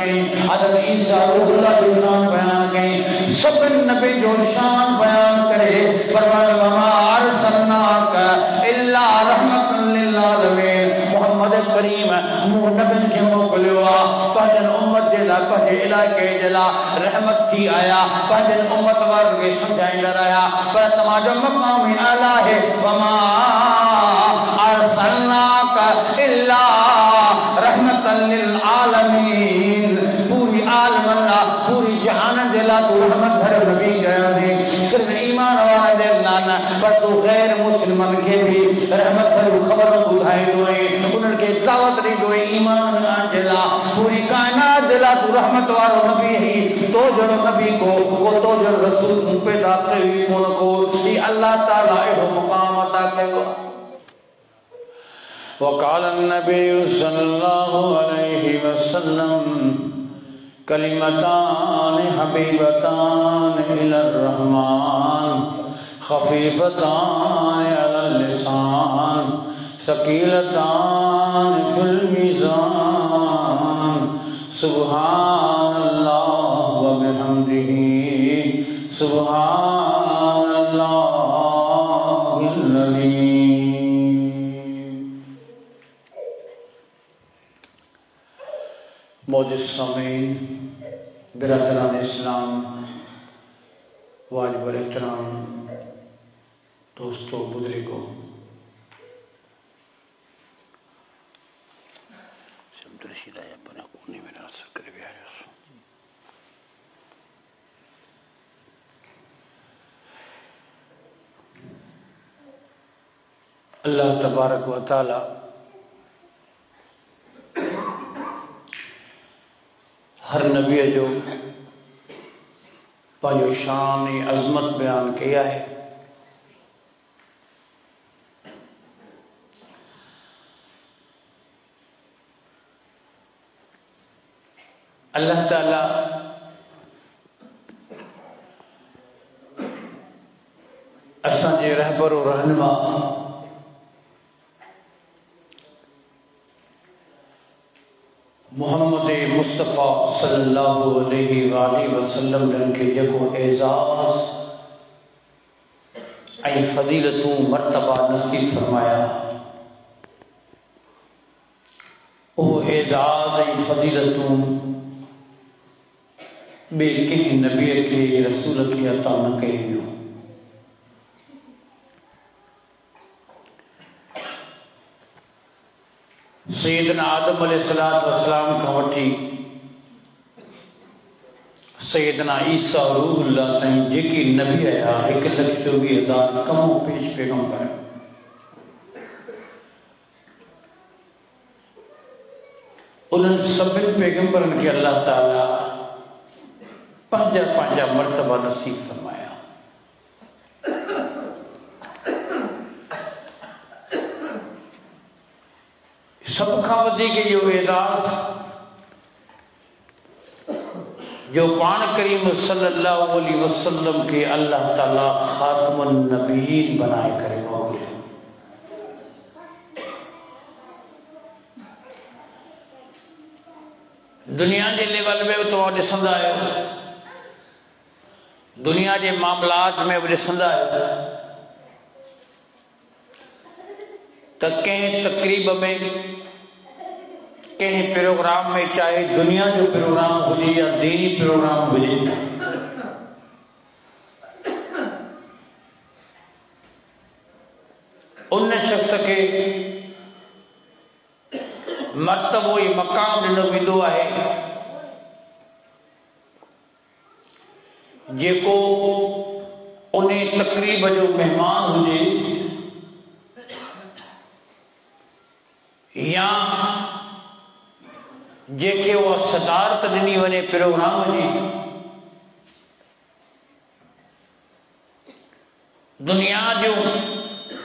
कई, हज़रत ईसा रूहुल्लाह जो शान बयान कई, सब नबी जो शान बयान करे। फरमाया वमा अरसलनाका इल्ला रहमतन लिल आलमीन, मोहम्मद करीम मूं नबियन खे मोकिलियो आहे पंहिंजनि उम्मत जे लाइ, पंहिंजे इलाइक़े जे लाइ रहमत थी आया, पंहिंजनि उम्मत वारनि खे सम्झाईंदड़ आया। पर तव्हांजो मक़ाम ई आला आहे, वमा अरसलनाका इल्ला रहमतन लिल आलमीन, पूरी आलमन ला, पूरी जहान जे लाइ तू रहमत भर नबी कयो थी। सिर्फ ईमान वारा दे नाना, पर तू गैर मुस्लिमन खे भी रहमत भर ख़बर ॿुधाईंदो ऐं उन्हनि खे दावत ॾींदो ऐं ईमान जे लाइ, पूरी काइनात जे लाइ तू रहमत वारो नबी ही। तो जहिड़ो नबी को, वो तो जहिड़ो रसूल मूं पैदा कयो ई कोन को। ही अल्लाह ताला अहिड़ो मुक़ाम अता कयो। वक़ाल नबी सल्लल्लाहु अलैहि वसल्लम कलिमतान हबीबतान इलर रहमान खफीफतान अलल लिसान सकीलतान फिल मीज़ान सुब्हानल्लाह व बिहम्दिही सुब्हानल्लाहिल अज़ीम। मौजूद सामीन, बिरादरान इस्लाम, वाजिब एहतराम दोस्तों, बुजुर्गों, अल्लाह तबारक व तआला हर नबी जो पंहिंजो शान अज़मत बयान किया है। अल्लाह ताला असांजे रहबर और रहनुमा मोहम्मद मुस्तफ़ा सल्लल्लाहु अलैहि वसल्लम जन के जेको एज़ाज़ ऐं फ़ज़ीलतूं मर्तबा नसीब फरमाया, वो एज़ाज़ ऐं फ़ज़ीलतूं ॿिए कंहिं नबीअ खे रसूल खे अता न कई हुयूं। सैयदना आदम अलैहिस्सलातु वस्सलाम खां वठी सैयदना ईसा रूहुल्लाह ताईं जेके नबी आया 1,24,000 कमो पेश पैगंबर, उन्हनि सभिनी पैगंबरनि खे अल्लाह ताला पंहिंजा पंहिंजा मर्तबा नसीब फरमाया। सब खां वधीक इहो एज़ाज़ जो पाण करीम सल्लल्लाहु अलैहि वसल्लम के अल्लाह ताला खातमुन नबीयीन बनाए करे मोकिलियो। दुनिया जे लेवल में तव्हां ॾिसंदा आहियो, दुनिया जे मामलात में बि ॾिसंदा आहियो त कंहिं तकरीब में, कंहिं प्रोग्राम में, चाहे दुनिया जो प्रोग्राम हुजे या दीनी प्रोग्राम हुजे, उन शख्स के मर्तबो ई मकाम ॾिनो वेंदो आहे जेको उन तकरीब जो मेहमान हुजे या जेके वो सदारत ॾिनी वञे प्रोग्राम जी। दुनिया जो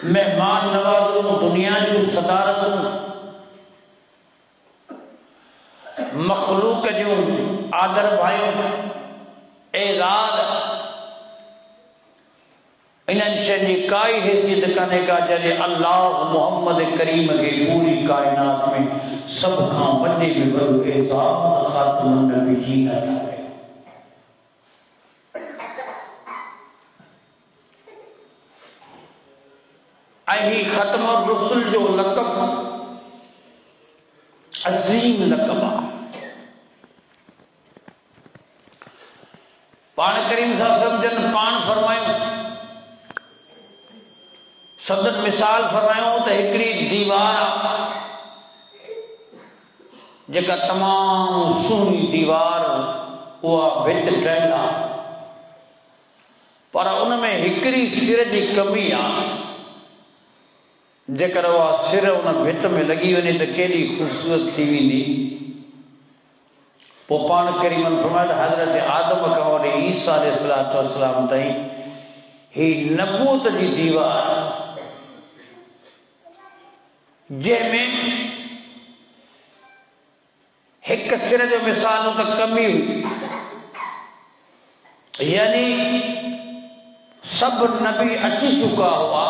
मेहमान नवाज़ूं, दुनिया जो सदारतूं, मखलूक जो आदर भाइयों, एज़ाज़ इन्हनि शयुनि जी काई हैसियत कान्हे का जॾहिं अल्लाह मोहम्मद करीम खे पूरी काइनात में सब खां वॾे में वॾो एज़ाज़ ख़ातमुन नबिय्यीन अता कयो। ऐं ही ख़त्मुर रुसुल जो लक़ब अज़ीम लक़ब आहे। पाण करीम सां सम्झनि पाण फरमायूं सदन मिसाल फरमायूं त हिकिड़ी दीवार जेका तमामु सुहिणी दीवार उहा भित ठहियल आहे पर उन में हिकिड़ी सिर जी कमी आहे। जेकर उहा सिर उन भित में लॻी वञे त केॾी ख़ूबसूरत थी वेंदी। पोइ पाण करीमन फरमायो त हज़रत आदम खां वठी ईसा अलैहिस्सलाम ताईं ही नबूवत जी दीवार जंहिंमें हिकु सिर जो मिसाल त कमी हुई, यानी सभु नबी अची चुका हुआ।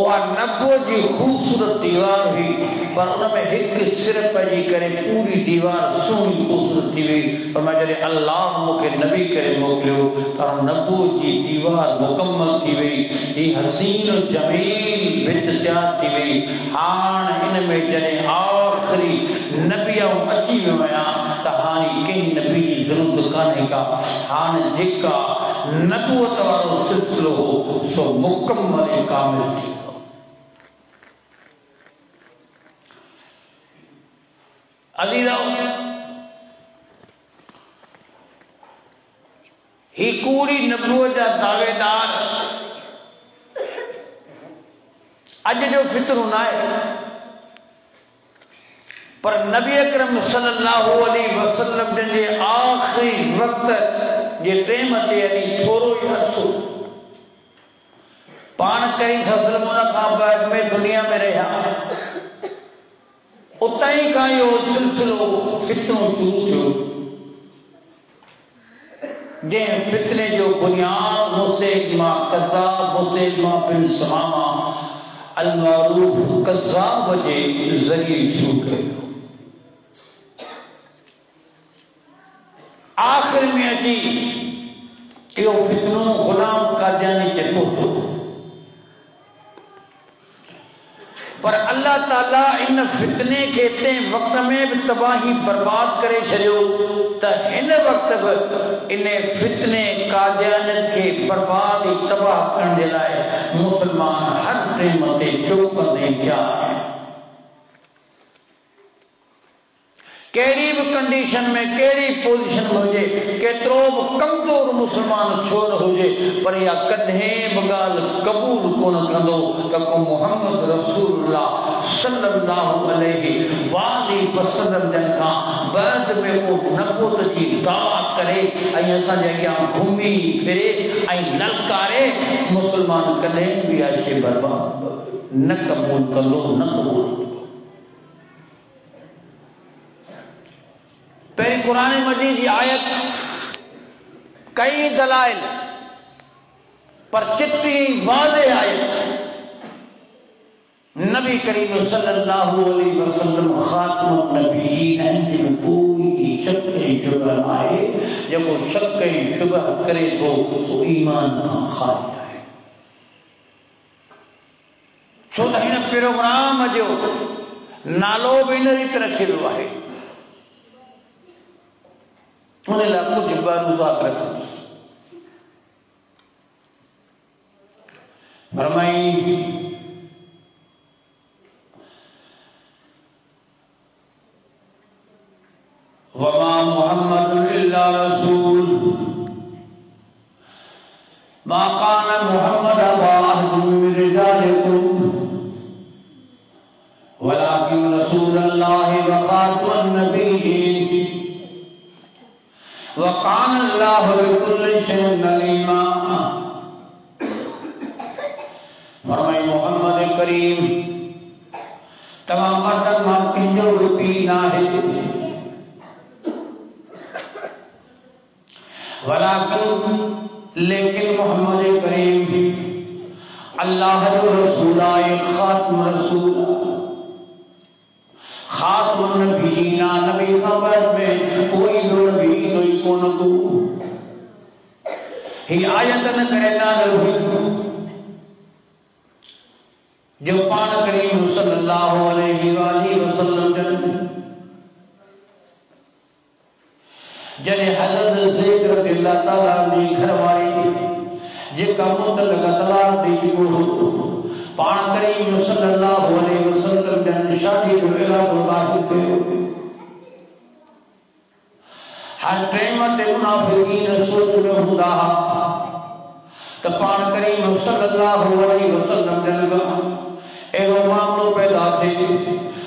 उहा नबूवत जी ख़ूबसूरत दीवार हुई पर उनमें हिकु सिर पइजी करे पूरी दीवार सुहिणी ख़ूबसूरत थी वई। पर मां जॾहिं अल्लाह मूंखे नबी करे मोकिलियो त नबूवत जी दीवार मुकमल थी वई। ही हसीन जमील भित तयार थी वई। हाणे हिन में जॾहिं आख़िरी नबी अची वियो आहियां त हाणे कंहिं नबी जी ज़रूरत कान्हे का। हाणे जेका नबूवत वारो सिलसिलो हो सो मुकमल ऐं कामिल थी वियो। अज़ीज़ो, ही कूड़ी नबूवत जा दावेदार अज जो फितरू न आहे पर नबी अकरम सल्लल्लाहु अलैहि वसल्लम जे आख़िरी वक्त जे टाइम ते यानी थोरो ई अर्सो पाण करीम सल्लल्लाहु अलैहि वसल्लम खां बाद में दुनिया में रहिया। उतां ई खां इहो सिलसिलो फितनो शुरू थियो जंहिं फितने जो बुनियाद मुसैलिमा कज़्ज़ाब मुसैलिमा बिन समामा अल-मारूफ कज़्ज़ाब जे ज़रिए शुरू कयो। आखिर में अची इहो फितनो गुलाम कादियानी ते पहुतो पर अल्लाह ताला इन फितने के ते वक्त में भी तबाही बर्बाद करे छड़ियो त हिन वक्त भी इन फितने कादियानियत के बर्बाद तबाह करण जे लाइ मुसलमान हर टाइम ते चौकंदे पिया आहिनि। कहिड़ी भी कंडीशन में कहिड़ी पोजीशन में हुजे केतिरो भी कमज़ोर मुसलमान छो न हुजे पर इहा कॾहिं बि ॻाल्हि क़बूल कोन कंदो त को मोहम्मद रसूलुल्लाह सल्लल्लाहु अलैहि वसल्लम जन खां बाद में को नबूवत जी दावा करे ऐं असांजे अॻियां घुमी फिरे ऐं ललकारे मुसलमान कॾहिं बि इहा शइ बर्बाद न क़बूल कंदो न क़बूल। पहिरीं कुरान मजीद जी आयत कई दलाइल पर चिट्ठी वाज़ेह आयत नबी करीम सल्लल्लाहु अलैहि वसल्लम ख़ातमुन नबिय्यीन में कोई शक ऐं शुबह न आहे। जेको शक ऐं शुबह करे थो सो ईमान खां ख़ारिज आहे। छो त हिन प्रोग्राम जो नालो बि इन रीति रखियो वियो आहे। उन लाइ कुझु बारूज़ात रखंदुसि। फरमाई वमा मुहम्मदुन इल्ला रसूल मा कान मुहम्मद अबा अहदिन मिन रिजालिकुम वलाकिन रसूलल्लाहि व खातमुन नबिय्यीन वकान अल्लाहु बिकुल्लि शैइन अलीमा। फरमाए मोहम्मद करीम तमाम मर्दन मां कंहिंजो बि पीउ न आहे वलाकिन लेकिन मोहम्मद करीम अल्लाह जो रसूल आए खातम रसूल खातम नबीना नबी खबर में कोई नबी कोई कोन को ही आयत न करे ना जो पान करीम सल्लल्लाहु अलैहि वसल्लम जने हजरत ज़ैद रज़ियल्लाहु ताला दी घरवारी जेका मुतलक तलाक दी हो पान करीम सल्लल्लाहु अलैहि वसल्लम जन शादी जो इरादो बाकी कयो हर टाइम ते मुनाफिकीन सोच में हुंदा त पान करीम सल्लल्लाहु अलैहि वसल्लम जन एवं मामलो पैदा थे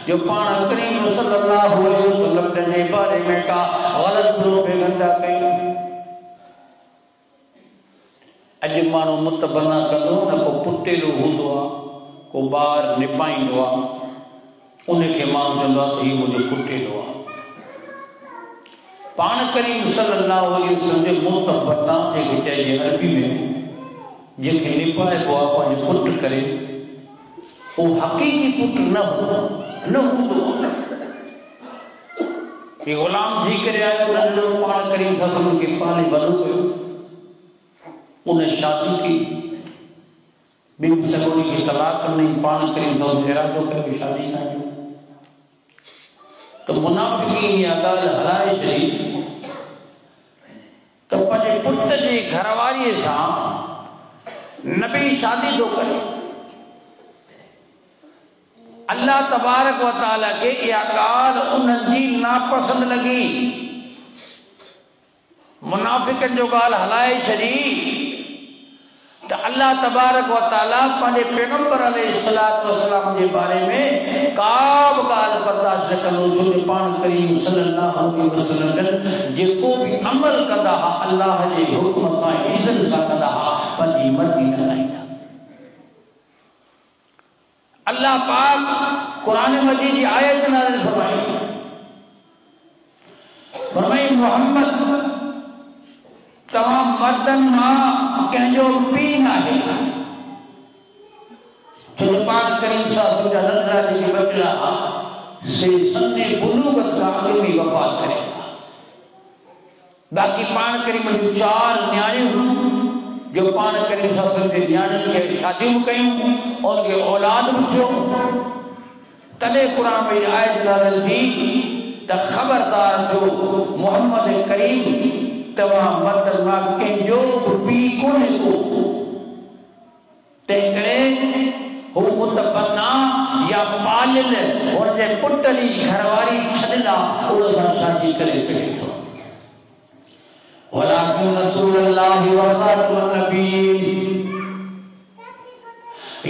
जो पान करीम सल्लल्लाहु अलैहि वसल्लम के बारे में का गलत प्रोपेगेंडा कई अज मानो मुतबना कदो न को पुटेलो हुंदो को बार निपाइंदो उनके मां जंदा ही मुझे पुटेलो पान करीम सल्लल्लाहु अलैहि वसल्लम के मुतबना एक चाहिए अरबी में जेके निपाए को अपन पुट करे वो हकीकी पुट न हो ये गुलाम जी करे आयो नंढो पान करीम सल्लल्लाहु के पाले वधो कयो उन्हें शादी की बिन सगोरी की तलाक नहीं पान करीम सल्लल्लाहु इरादो कयो शादी ना तो मुनाफिकीन या गाल हलाए चई तो पंहिंजे पुट जे घरवारीअ सां नबी शादी तो करे अल्लाह तबारक व तआला के या गाल उन्हनि जी नापसंद लगी मुनाफिकन जो गाल हलाए छड़ी तो अल्लाह तबारक व तआला पंहिंजे पैगंबर अलैहिस्सलातु वस्सलाम के बारे में का बि गाल बर्दाश्त न कंदो छो कि पान करीम सल्लल्लाहु अलैहि वसल्लम जेको भी अमल कंदा अल्लाह जे हुक्म सां इज़्ज़त सां कंदा पंहिंजी मर्ज़ी न लाईंदा अल्लाह पाक कुरान मजीद की आयत नाज़िल फरमाई मोहम्मद तमाम मर्दन मां कंहिंजो पीउ नाहे जो पान करीम सा समझा नंढड़ा जेके बचड़ा से सन्ने बुलूगत का अॻु में वफ़ात करेगा बाक़ी पान करीम जूं 4 न्याणियूं जो पान करीम सल्लल्लाहु अलैहि वसल्लम के शादियूं कयूं और के औलाद भी थियो तले कुरान में आयत नाज़िल थी त खबरदार जो मोहम्मद करीम तवा मर्दन मां कंहिंजो पीउ कोन्हे को तंहिं करे हू मुतबन्ना या पालिल हुनजे पुट जी घरवारी छॾिला उन सां शादी करे सघे थो वलाकिन रसूलुल्लाह व खातमुन नबीय्यीन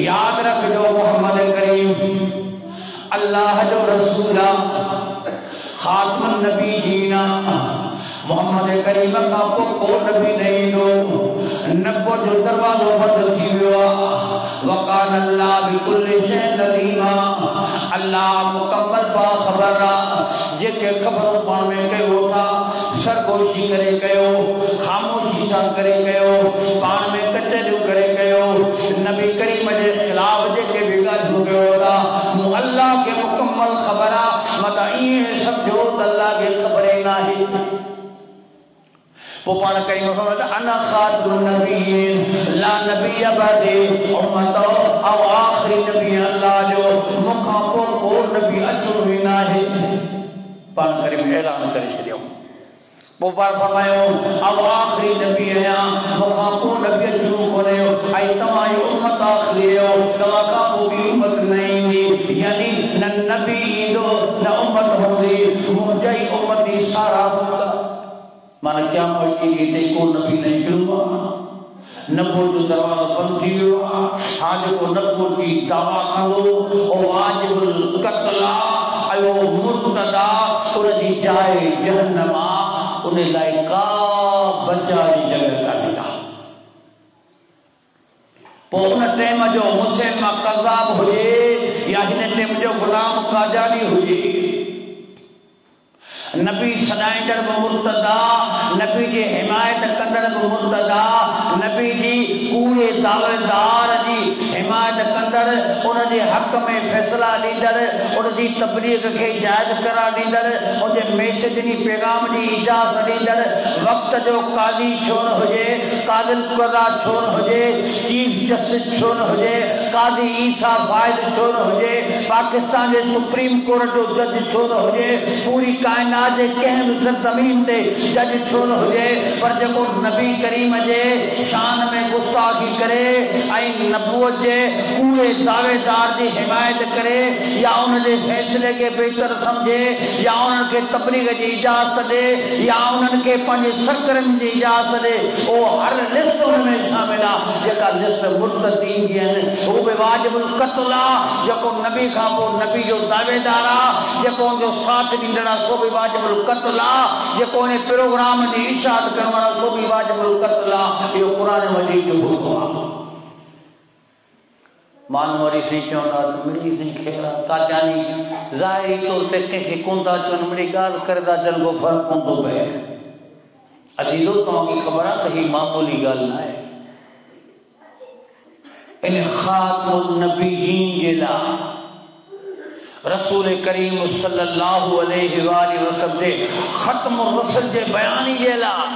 याद रख जो मोहम्मद करीम अल्लाह जो रसूल खातमुन नबीय्यीन मोहम्मद करीम का को नबी नहीं दो नबो जो दरवाजो बंद थी वियो वकान अल्लाह बिकुल्लि शैइन अलीमा अल्लाह मुकम्मल बाखबर जेके खबरों पाण में कयो था सरगोशी करे कयो खामोशी सां करे कयो पाण में कचरियूं करे कयो नबी करीम जे खिलाफ जेके भी ॻाल्हियूं कयो था मूं अल्लाह के मुकम्मल ख़बर आहे मता ईअं सम्झो त अल्लाह खे ख़बर ई नाहे वो पान करीम फरमाता अना खातमुन नबीय्यीन ला नबिय्य बअदी उम्मतो औ आखिरी नबी अल्लाह जो मुखा को नबी अचो ही नाहे पान करीम ऐलान करे छडियो वो पान फरमायो औ आखिरी नबी आया मुखा को नबी अचो कोने आई तमाई उम्मत आखिरी हो तवा का वो भी उम्मत नहीं थी यानी न नबी दो न उम्मत होगी मुझे उम्मती सारा होगा माना क्या की को नबी नहीं शुरू नबो जो दरवाजा बंद थी वियो आज को नबो की दावा करो और वाजिबुल कत्ला आयो मुर्तदा उन जी जाए जहन्नम उन लाइ का बचा जी जगह कान्हे पो उन टाइम जो मुसलमा कज़ाब हुजे या हिन टाइम जो गुलाम काजानी हुजे नबी सदाईंदड़ मुर्तदा, नबी जी हिमायत कंदड़ मुर्तदा, नबी जी कूड़े दावेदार जी हिमायत कंदड़, उन जे हक़ में फैसला ॾींदड़, उन जी तबलीग खे जायज़ करार ॾींदड़, उन जे मैसेजनी पैगाम जी इजाज़त ॾींदड़, वक़्त जो कादी छो न हुजे, कादिल क़ज़ा छो न हुजे, चीफ जस्टिस छो न हुजे, कादी ईसा फाइद छो न हुजे, पाकिस्तान जे सुप्रीम कोर्ट जो जज छो न हुजे, पूरी कायनात जे कंहिं बि ज़मीन ते जज छो न हुजे, पर जेको नबी करीम जे शान में गुस्ताखी करे ऐं नबूवत जे कूड़े दावेदार जी हिमायत करे या उन जे फैसले खे बहितर समझे या उन्हनि खे तबलीग जी इजाज़त ॾे या उन्हनि खे पंहिंजे सरकरनि जी इजाज़त ॾे, उहो हर लिस्ट हुन में शामिल आहे। जेका लिस्ट मुर्तदीन जी आहिनि उहो बि वाजिबुल क़त्ल आहे। जेको नबी खां पोइ नबी जो दावेदार आहे, जेको उनजो साथ ॾींदड़ आहे सो बि वाजिबुल क़त्ल आहे। जेको इन प्रोग्राम जी इशाद करण वारो सो बि वाजिबुल क़त्ल आहे। इहो क़ुरान मजीद जो हुक्म आहे। माण्हू वरी सी चवंदा त मिड़ी सी खेल काजानी ज़ाहिरी तौर ते कंहिंखे कोन था चवनि, मिड़ी ॻाल्हि करे था चवनि, को फ़र्क़ु कोन थो पए। अजीज़ो तव्हांखे ख़बर आहे त हीअ मामूली ॻाल्हि न आहे। इन ख़ातमुन नबीयीन जे लाइ रसूल करीम सल्लल्लाहु अलैहि वसल्लम जे ख़त्म रसूल जे बयानी जे लाइ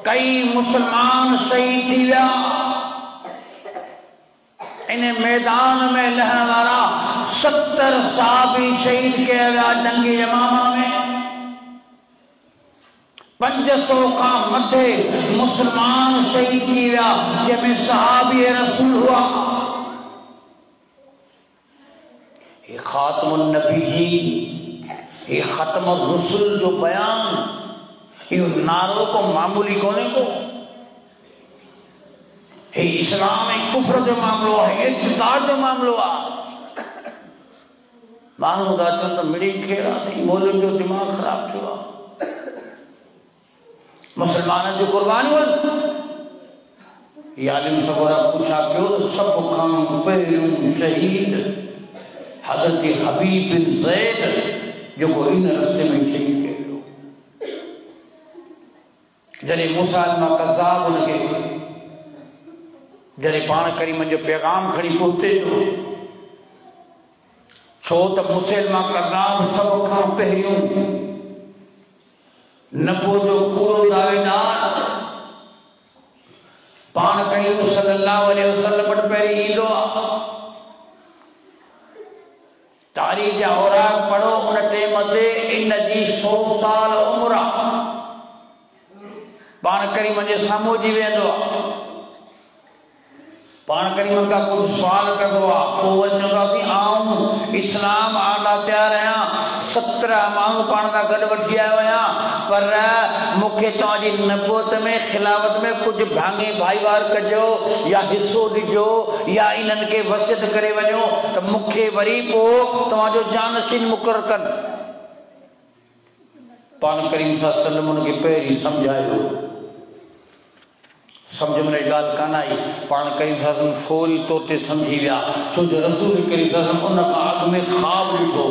कई मुसलमान शहीद थी विया। इन मैदान में लहण वारा 70 सहाबी शहीद कया विया जंग यमामा में। 500 खां मथे मुसलमान शहीद थी विया जंहिंमें सहाबी रसूल हुआ। ये खातमुन नबीयीन, ये खत्म रसूल जो बयान, यो नारो को मामूली कोने को, हे इस्लाम एक कुफ्र जो मामलो है, इक़्तिदार जो मामलो आहे। माण्हू था चवनि त मिड़ी खेल आहे, मौलवियुनि जो दिमाग़ ख़राब थियो आहे। मुसलमाननि जी कुर्बानियूं आहिनि। आलिम सगोरा पुछा कयो त सभ खां पहिरियों शहीद हज़रत हबीब बिन ज़ैद जेको इन रस्ते में शहीद कयो वियो। जॾहिं मुसलमान कज़ाब उनखे जॾहिं पाण करीम जो पैगाम खणी पहुचे थो, छो त मुसलमान कज़ाब सभ खां पहिरियों नबो जो पूरो दावेदार पाण करीम सल्लल्लाहु अलैहि वसल्लम वटि पहिरीं ईंदो आहे। तारीख़ जा औराक पढ़ो, उन टेम ते इन जी 100 साल उम्र आहे। पाण करीम जे साम्हूं जी वेंदो आहे, पाण करीम खां कुझु सुवाल कंदो आहे, पोइ चवंदासीं आऊं इस्लाम आला तयार आहियां, 17 माण्हू पाण सां गॾु वठी आयो आहियां, पर मूंखे तव्हांजी नबूवत में खिलाफत में कुझु भाङे भाईवार कजो या हिसो ॾिजो या इन्हनि खे वसियत करे वञो त मूंखे वरी पोइ तव्हांजो जानशीन मुक़ररु कनि। पाण करीम सल्लल्लाहु अलैहि वसल्लम उनखे पहिरीं सम्झायो। समझ में ॻाल्हि कान आई। पाण करीम सल्लल्लाहु अलैहि वसल्लम फौरी तौर ते सम्झी विया, छो जो रसूल करीम सल्लल्लाहु अलैहि वसल्लम उन खां अॻु में ख़्वाब ॾिठो,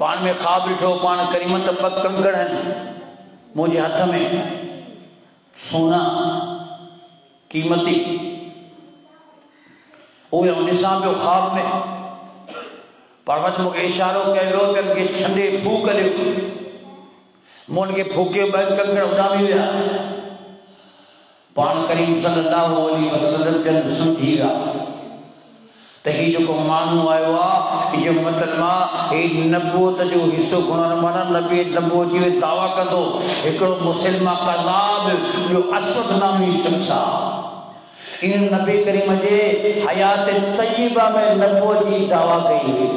पाण में ख़्वाब ॾिठो। पाण करीम त 2 कंगड़ आहिनि मुंहिंजे हथ में, सोना कीमती, उहे ॾिसां पियो ख़्वाब में। पाण वटि मूंखे इशारो कयो वियो त मूंखे छंडे फूक ॾियो, मूं हुनखे फूकियो, 2 कंगड़ उॾामी विया। पाण करीम सल्लल्लाहु अलैहि वसल्लम जन समझी विया त ही जेको माण्हू आयो आहे, इहो मतिलबु आहे ही नबूवत जो हिसो खणण माना नबी नबूवत जी दावा कंदो। हिकिड़ो मुसलमान कज़ाब जो असद नामी शख़्स आहे, इन नबी करीम जे हयात तय्यबा में नबूवत जी दावा कई हुई।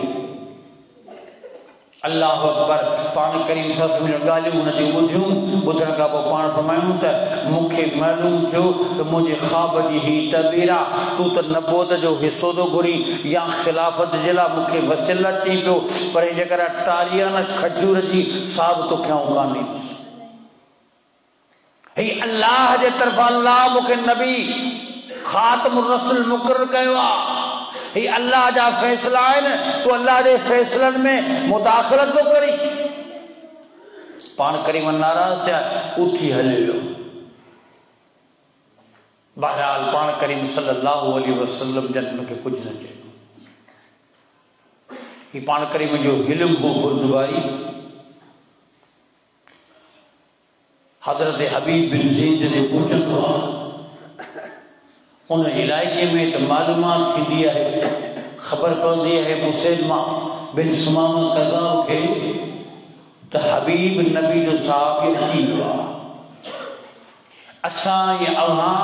अल्लाह अकबर। पाण करीम सल्लल्लाहु अलैहि वसल्लम ॻाल्हियूं हुन जूं ॿुधियूं, ॿुधण खां पोइ पाण फरमायूं त मूंखे मालूम थियो त मुंहिंजे ख़्वाब जी ही तबीर आहे, तूं त नबूवत जो हिसो थो घुरी या ख़िलाफ़त जे लाइ मूंखे वसियल अची पियो, पर जेकर टारिया न खजूर जी साब तोखियाऊं कान्हे। ही अल्लाह जे तरफ़ां अल्लाह मूंखे नबी ख़ातमुर रसूल मुक़ररु कयो आहे। ही अल्लाह जा फैसला आहिनि, तो अल्लाह जे फैसलनि में मुदाखलत तो करी। पाण करीम नाराज़ थिया, उथी हली वियो। बहरहाल पाण करीम सल्लल्लाहु अलैहि वसल्लम जन हुनखे कुझु न चयो। ही पाण करीम जो हिल्म हो बुर्दबारी। हज़रत हबीब बिन ज़ीद ने पूछंदो आहे, उन इलाइक़े में तो मालूमात थींदी आहे, ख़बर पवंदी आहे मुसैलमा बिन सुमामा कज़ाब खे त हबीब नबी जो साहब अची वियो आहे। असां या अव्हां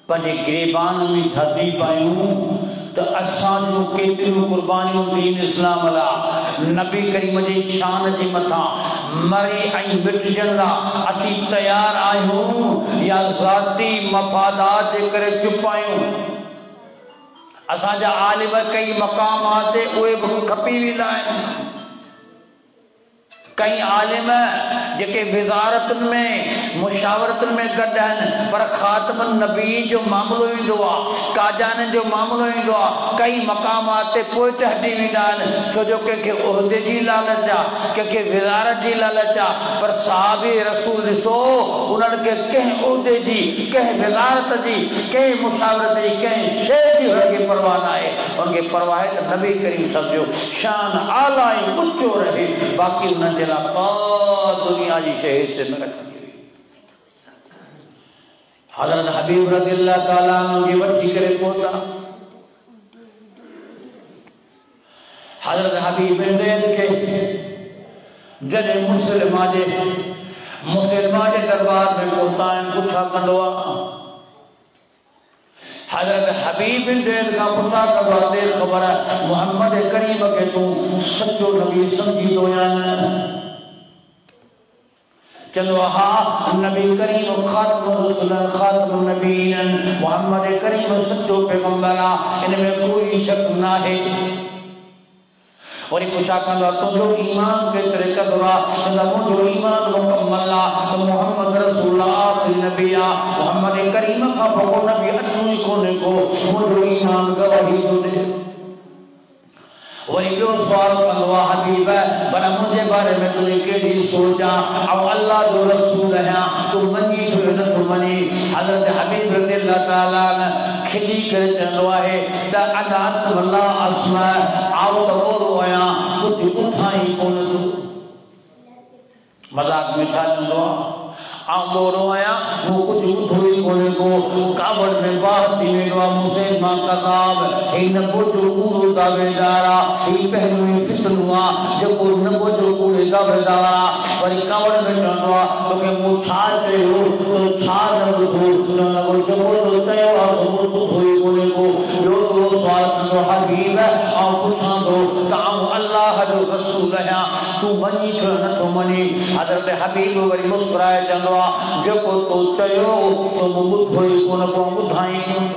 पंहिंजे गिरेबान में थधी पायूं त असांजूं केतिरियूं कुर्बानियूं दीन इस्लाम लाइ, नबी करीम जी शान जे मथां मरी ऐं मिटजण लाइ असीं तयार आहियूं या ज़ाती मफ़ादात जे करे चुप आहियूं। असांजा आलिम कई मक़ामात ते उहे बि खपी वेंदा आहिनि। कई आलिम जेके विज़ारतुनि में मुशावरतुनि में गॾु आहिनि, पर ख़ातमुन नबी जो मामलो ईंदो आहे, काजाननि जो मामलो ईंदो आहे, कई मक़ामात ते पोइ ते हटी वेंदा आहिनि, छो जो कंहिंखे उहिदे जी लालच आहे, कंहिंखे विज़ारत जी लालच आहे। पर साहबे रसूल ॾिसो, उन्हनि खे कंहिं उहिदे जी, कंहिं विज़ारत जी, कंहिं मुशावरत जी, कंहिं शइ जी हुनखे परवाह न आहे। उनखे परवाह आहे त नबी करीम सम्झो शान आला ऐं ऊचो रहे, बाक़ी उन्हनि जे लाइ का दुनिया जी शइ से न रखंदी हुई। हज़रत हबीब रज़ियल्लाहु ताला अन्हु खे वठी करे पहुता। हज़रत हबीब बिन ज़ैद खे जॾहिं मुसलमा जे दरबार में पहुता आहिनि, पुछा कंदो आहे। हज़रत हबीब बिन ज़ैद खां पुछा कंदो आहे, ख़बर आहे मोहम्मद करीम खे तूं सचो नबी सम्झींदो या न? चलो हा, नबी करीम खातमुर रसूलन खातमुन नबीयन, मोहम्मद करीम सच्चो पैगंबर आहे, इन में कोई शक न आहे। वरी पुछा कंदो आहे, तुंहिंजो ईमान केतिरे क़दुरु आहे? मुंहिंजो ईमान मुकम्मल आहे, मोहम्मद रसूल आख़िरी नबी आहे, मोहम्मद करीम खां पोइ नबी अचो ई कोन्हे को, मुंहिंजो ईमान गवाही थो ॾे। वरी ॿियो सुवाल कंदो आहे, हबीब भला मुंहिंजे बारे में तुंहिंजी कहिड़ी सोच आहे? ऐं अल्लाह जो रसूल आहियां, तूं मञी छो नथो मञी? हज़रत हबीब रज़ियल्लाहु ताला खिली करे चवंदो आहे त अना अस्मा अस्मा, आओ त ओरो आहियां, कुझु ॿुधां ई कोन थो। मज़ाक में छा चवंदो आहे? आउं मोरो आहियां, मूं कुझु ॿुधो ई कोन्हे को। कावड़ में बाहि थी वेंदो आहे मुसैलमा कज़ाब, ही नबो जो पूरो दावेदार आहे, ही पहिरियों ई फितनो आहे जेको नबो जो पूरे दावेदार आहे। वरी कावड़ में चवंदो आहे, तोखे मूं छा चयो, तो छा न ॿुधो? चवंदो जेको तो चयो आहे उहो ॿुधो ई कोन्हे को। ॿियो थोरो सुवाल कंदो, हबीब आउं पुछां थो त आउं अल्लाह जो रसूल आहियां, तूं मञी छो नथो मञी? हज़रत हबीब वरी मुस्कुराए चवंदो आहे, जेको तो चयो सो मूं ॿुधो ई कोन को, ॿुधाई कोन।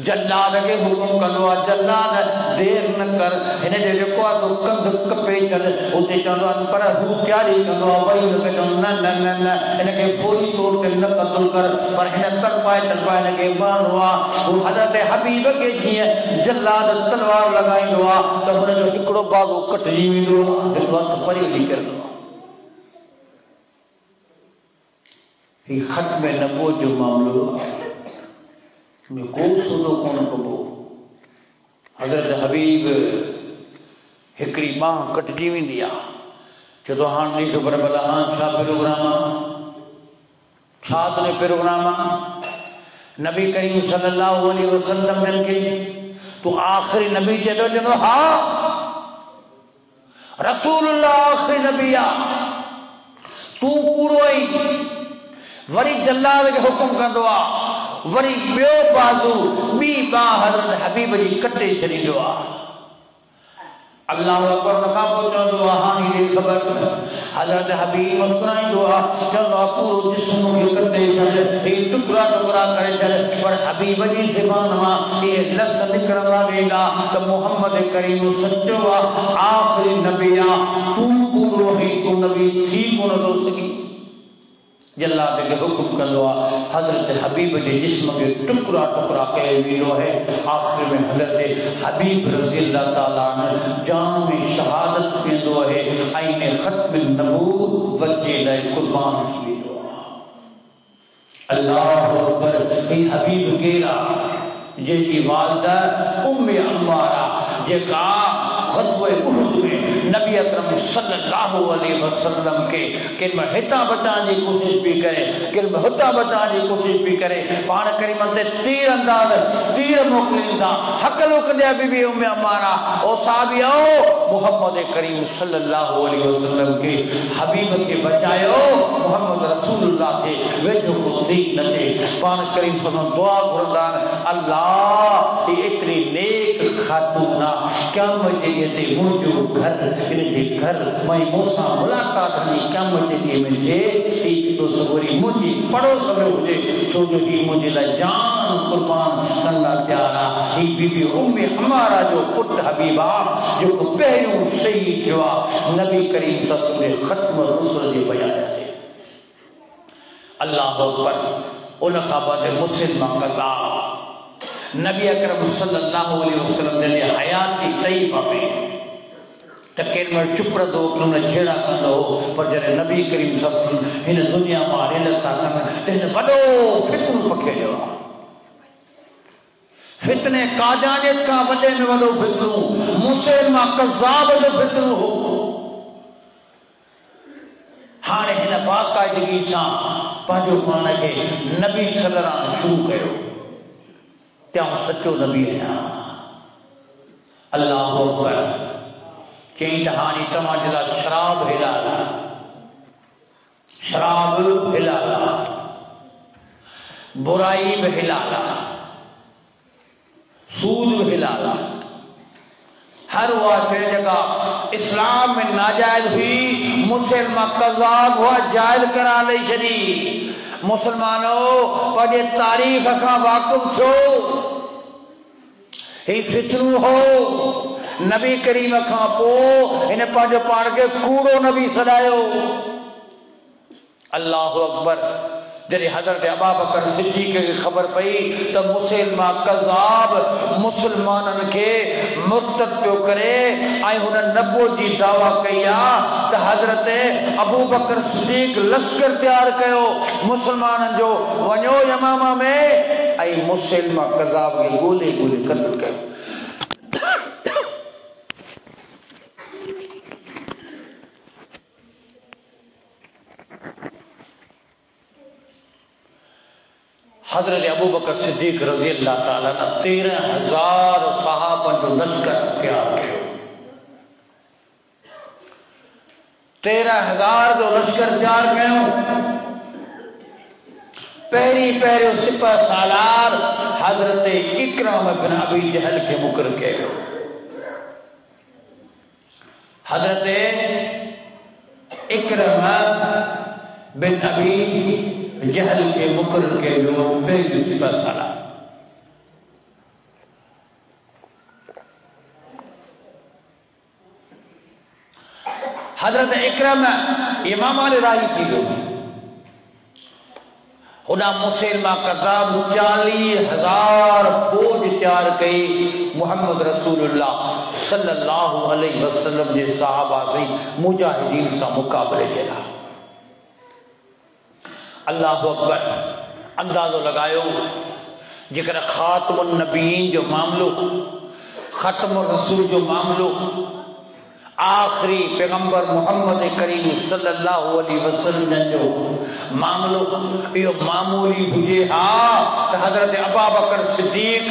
जल्लाद खे हुकुम कंदो आहे, जल्लाद देर न कर, हिन जो जेको आहे सो कंध कपे छॾ। उते चवंदो आहे, पर हू तयारी कंदो आहे, वरी हुनखे चवंदो न न न न, हिनखे फौरी तौर ते न क़त्ल कर, पर हिन तरपाए हिनखे मारिणो आहे। हू हज़रत हबीब खे जीअं जल्लाद तलवार लॻाईंदो आहे त हुनजो हिकिड़ो बागो कटिजी वेंदो आहे, हिकु हथु परे हली करंदो आहे। हीउ ख़त में नबो जो मामलो में को सौदो कोन कबो। हज़रत हबीब हिकिड़ी बांह कटिजी वेंदी आहे, चए थो हाणे नहीं ख़बर भला हाणे छा प्रोग्राम आहे, छा तुंहिंजो प्रोग्राम आहे? नबी करीम सल्लल्लाहु अलैहि वसल्लम जन खे तूं आख़िरी नबी चए थो? चवंदो हा, रसूलुल्लाह आख़िरी नबी आहे, तूं पूरो ई। वरी जल्लाद खे हुकुम कंदो आहे, वरी ॿियो बाज़ू ॿी बांह हज़रत हबीब जी कटे छॾींदो आहे। अल्लाह अकबर खां पोइ चवंदो आहे, हाणे हेॾी ख़बर। हज़रत हबीब मुस्कुराईंदो आहे, चवंदो आहे पूरो जिस्म खे कटे छॾ, ही टुकड़ा टुकड़ा करे छॾ। पर हबीब जी ज़बान मां इहे लफ़्ज़ निकिरंदा वेंदा त मोहम्मद करीम सचो आहे, आख़िरी नबी आहे, तूं पूरो ई तूं नबी थी कोन थो सघीं। जल्ला के हुक्म कंदो हजरत हबीब के जिस्म के टुकड़ा टुकड़ा कयो वेंदो है। आखिर में हजरत हबीब रज़ी अल्लाह ताला अन्हु जाम शहादत वेंदो है ऐं खत्म नबूवत जे लाइ कुर्बान थी वेंदो। अल्लाहु अकबर। ही हबीब केरा जेकी वालदा उम्मे अम्मारा जेका ग़ज़वे उहद में नबी अकरम सल्लल्लाहु अलैहि वसल्लम के किन हिता बचाने की कोशिश भी करे, किन हुता बचाने की कोशिश भी करे, पान करीम ते तीर अंदाज तीर मोकलिंदा हकलो कदे बीबी उम्मे अम्मारा ओ साहबियो मोहम्मद करीम सल्लल्लाहु अलैहि वसल्लम के हबीब के बचायो मोहम्मद रसूलुल्लाह के वेठो को दी न दे। पान करीम सल्लल्लाहु दुआ कुरान अल्लाह इतनी नेक खातूना क़यामत जे मुझो घर इनके घर मैं मोसा मुलाकात नहीं क़यामत जे में थे ई तो सगोरी मुझी पड़ोस में हुजे छो जो की मुझे ला जान कुर्बान करना प्यारा ही बीबी उम्मे हमारा जो पुट हबीबा जो को पहलो शहीद जो नबी करीम सल्लल्लाहु अलैहि वसल्लम खत्म रसूल जे बयान थे। अल्लाह अकबर। उन खाबत मुस्लिम कथा नबी अकरम सल्लल्लाहु अलैहि वसल्लम ने हयाती तय्यबा में तकेन में चुप रहो तुमने छेड़ा कंदो पर जरे नबी करीम सल्लल्लाहु अलैहि वसल्लम हिन दुनिया में रहलता कन तेन बड़ो फितनो पखेड़ो। फितने काजानियत का वडे में वडो फितनो मुसलमा कज़ाब जो फितनो हो। हाने हिन बाकायदगी सां पंहिंजो पाण खे नबी सल्लल्लाहु शुरू कयो त्या सच्चो नबी है। अल्लाह अकबर। चई हानी तव्हां जे लाइ शराब हिलाल शराब हिलाल बुराई भी हिलाल सूद भी हिलाल हर वह शइ जेका इस्लाम में नाजायज हुई मुसलमान कज़ाब हुआ जायज करा ले छॾी। मुसलमानों पंहिंजे तारीख़ खां वाक़ुफ़ छो ही फितनो हो नबी करीम खां पोइ इन पंहिंजो पाण खे कूड़ो नबी सॾायो। अल्लाह अकबर। जॾहिं हज़रत अबू बकर सिद्दीक़ खे ख़बर पई त मुसलमान कज़ाब मुसलमाननि खे मुर्तद पियो करे ऐं हुन नबूवत जी दावा कई आहे त हज़रत अबू बकर सिद्दीक़ लश्कर तैयार कयो मुसलमाननि जो वञो यमामा में ऐं मुसलमान कज़ाब खे ॻोल्हे ॻोल्हे क़त्ल कयो। हजरत अबू बकर सिद्दीक रज़ी अल्लाह ताला ने 13,000 सहाबन जो लश्कर तैयार किया। 13,000 जो लश्कर तैयार किया। पहिरियों सिपह सालार हजरत इकराम बिन अबी जहल के मुक़र्रर किया। हजरत इकराम बिन अबी जहल के मुक़र्रर के लोग पहले सिपह सालार। हजरत इकराम इमाम वाले राही थी गयो। हुना मुसलमान कज़ाब 40,000 फौज तैयार कई मोहम्मद रसूलुल्लाह सल्लल्लाहु अलैहि वसल्लम जे सहाबा से मुजाहिदीन से मुकाबले के ला। अल्लाह अकबर। अंदाजो लगायो जेकर खातमुन नबीन जो मामलो खत्म रसूल जो मामलो आखिरी पैगंबर मोहम्मद करीम सल्लल्लाहु अलैहि वसल्लम जो मामलो यो मामूली हुजे हा त हजरत अबू बकर सिद्दीक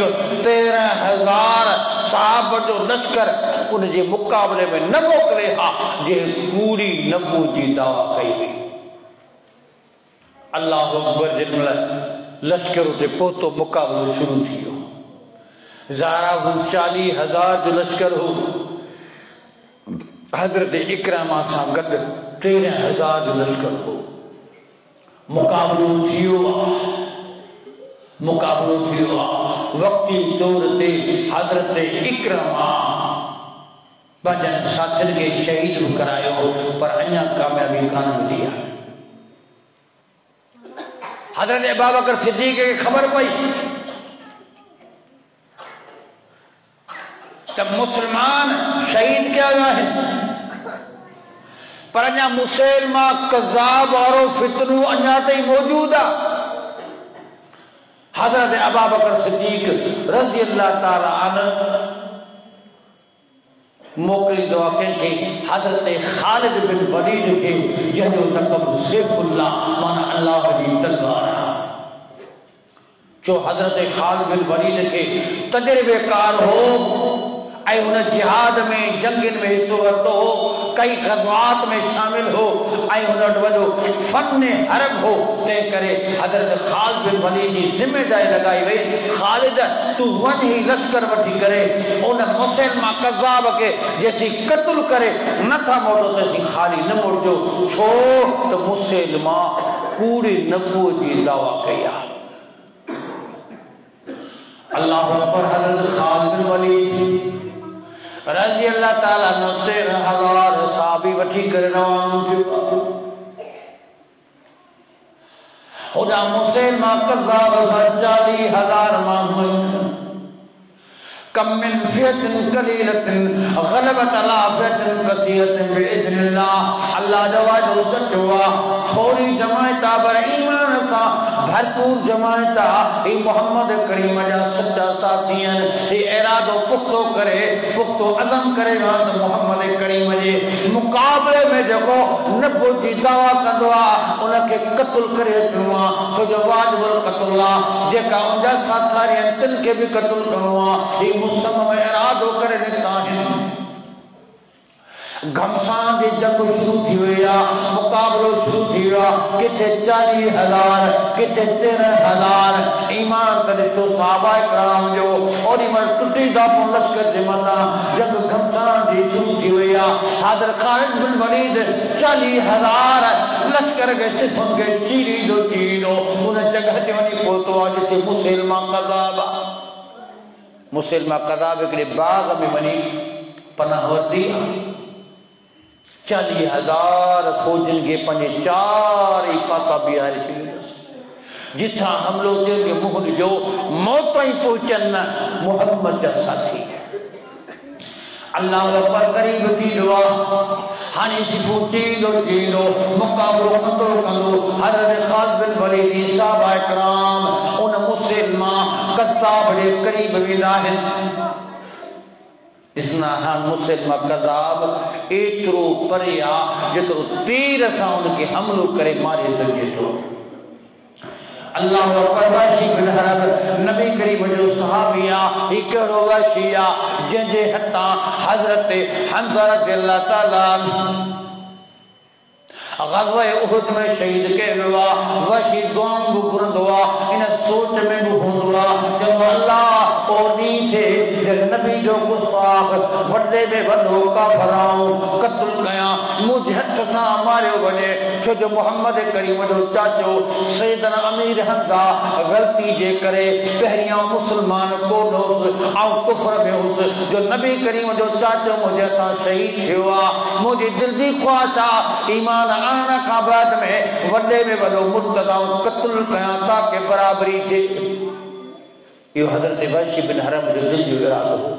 13,000 साहब जो लश्कर उन जे मुकाबले में न मोकले हा जे पूरी नबूवत जी दावा कई हुई। अल्लाह अकबर। जिन लश्कर उते पहुतो मुकाबलो शुरू थियो। ज़ारा 40,000 जो लश्कर हो। हजरत इकरामा सां गॾु 13,000 जो लश्कर हो। मुकाबलो थियो। वक्ती तौर ते हजरत इकरामा पंहिंजनि साथियुनि खे शहीद करायो पर अञा कामयाबी कान मिली आहे। हज़रत अबू बकर सिद्दीक़ खे ख़बर पई त मुसलमान शहीद कया विया आहिनि, पर अञा मुसलमा कज़ाब वारो फितनो अञा ताईं मौजूद आहे। हज़रत अबू बकर सिद्दीक़ रज़ी अल्लाह ताला अन्हु मोकिलींदो आहे कंहिंखे, हज़रत ख़ालिद बिन वलीद खे, जंहिंजो लक़ब सैफुल्लाह माना अल्लाह जी तलवार आहे। जो हज़रत ख़ालिद बिन वलीद खे तजुर्बेकार हो ऐं हुन जिहाद में जंगनि में हिस्सो वरितो हो, कई ग़ज़वात में शामिल हो ऐं हुन वटि वॾो फ़न हरब हो। तंहिं करे हज़रत ख़ालिद बिन वलीद जी ज़िम्मेदारी लॻाई वई, ख़ालिद तूं वञ ई लश्कर वठी करे उन मुसलमा कज़ाब खे जेसी क़त्ल करे नथा मोटो तेसीं ख़ाली न मोटिजो, छो त मुसलमा कूड़े नबूअत जी दावा कई आहे। अल्लाह अकबर। हज़रत ख़ालिद बिन वलीद रज़ी अल्लाह ताला अन्हु 13,000 सहाबी वठी करे रवानो थियो। होॾा मुसलमा कज़ाब 40,000 माण्हू कम मिन फ़ियतिन क़लीलतिन ग़लबत अला फ़ियतिन कसीरतिन बिइज़्निल्लाह। अल्लाह जो वादो सचो आहे, थोड़ी जमायत आहे पर ईमान सां भरपूर जमायत आहे। ही मोहम्मद करीम जा सच्चा साथी आहिनि। ही इरादो पुख्तो करे, पुख्तो अज़म करे मोहम्मद करीम जे मुक़ाबले में जेको नबूवत जी दावा कंदो आहे उनखे क़त्ल करे अचिणो आहे, छो जो वाजिबुल क़त्ल आहे। जेका उनजा साथी आहिनि तिन खे बि क़त्ल करणो आहे। मुसलमान इरादो करे निकिता आहिनि। घमसान जी जंग शुरू थी वई आहे, मुक़ाबलो शुरू थी वियो आहे। किथे 40,000 किथे 13,000 ईमान करे तो सहाबा किराम जो ओॾी महिल टुटी दापो लश्कर जे मथां जंग घमसान जी शुरू थी वई आहे। हज़रत ख़ालिद बिन वलीद 40,000 लश्कर खे सिफ़ुन खे चीरींदो उन जगह ते वञी पहुतो आहे जिथे मुसलमा कज़ाब आहे। मुसलमा कज़ाब हिकिड़े बाग़ में वञी पनाह वरिती आहे। 40,000 फ़ौजनि खे पंहिंजे चारई पासा बीहारे छॾियोसि। जिथां हमिलो थिए मुंहुं ॾिजो, मौत ताईं पहुचनि मोहम्मद जा साथी। अल्लाह अकबर करीब थींदो आहे। हाणे सिफ़ूं थींदो मुक़ाबलो कंदो हज़रत ख़ालिद बिन वलीद जी सहाबा किराम उन मुसलमा कज़ाब जे करीब वेंदा आहिनि। ॾिसना हाणे मुसलमा कज़ाब एतिरो परे आहे जेतिरो तीर सां उनखे हमिलो करे मारे सघे थो। अल्लाह अकबर। वाशी बिन हरब नबी करीम जो सहाबी आहे। ही कहिड़ो वाशी आहे जंहिंजे हथां हज़रत हमज़ा रज़ियल्लाहु ताला ग़ज़वा उहद में शहीद कयो वियो आहे। वाशी दुआऊं बि घुरंदो आहे, इन सोच में बि हूंदो आहे चवंदो अल्लाह ओ ॾींहुं थिए जॾहिं नबी जो गुस्ताख़ वॾे में वॾो काफ़िराऊं क़त्ल कयां, मुंहिंजे हथ सां मारियो वञे, छो जो मोहम्मद करीम जो चाचो सैयदना अमीर हमज़ा ग़लती जे करे पहिरियां मुसलमान कोन हुउसि ऐं कुफ़र में हुउसि। जो नबी करीम जो चाचो मुंहिंजे हथां शहीद थियो आहे, मुंहिंजी दिलि जी ख़्वाहिश आहे ईमान आणण खां बाद में वॾे में वॾो मुर्तदाऊं क़त्ल कयां ताकि बराबरी थिए। इहो हज़रत वाशी बिन हरब जो दिलि जो इरादो हो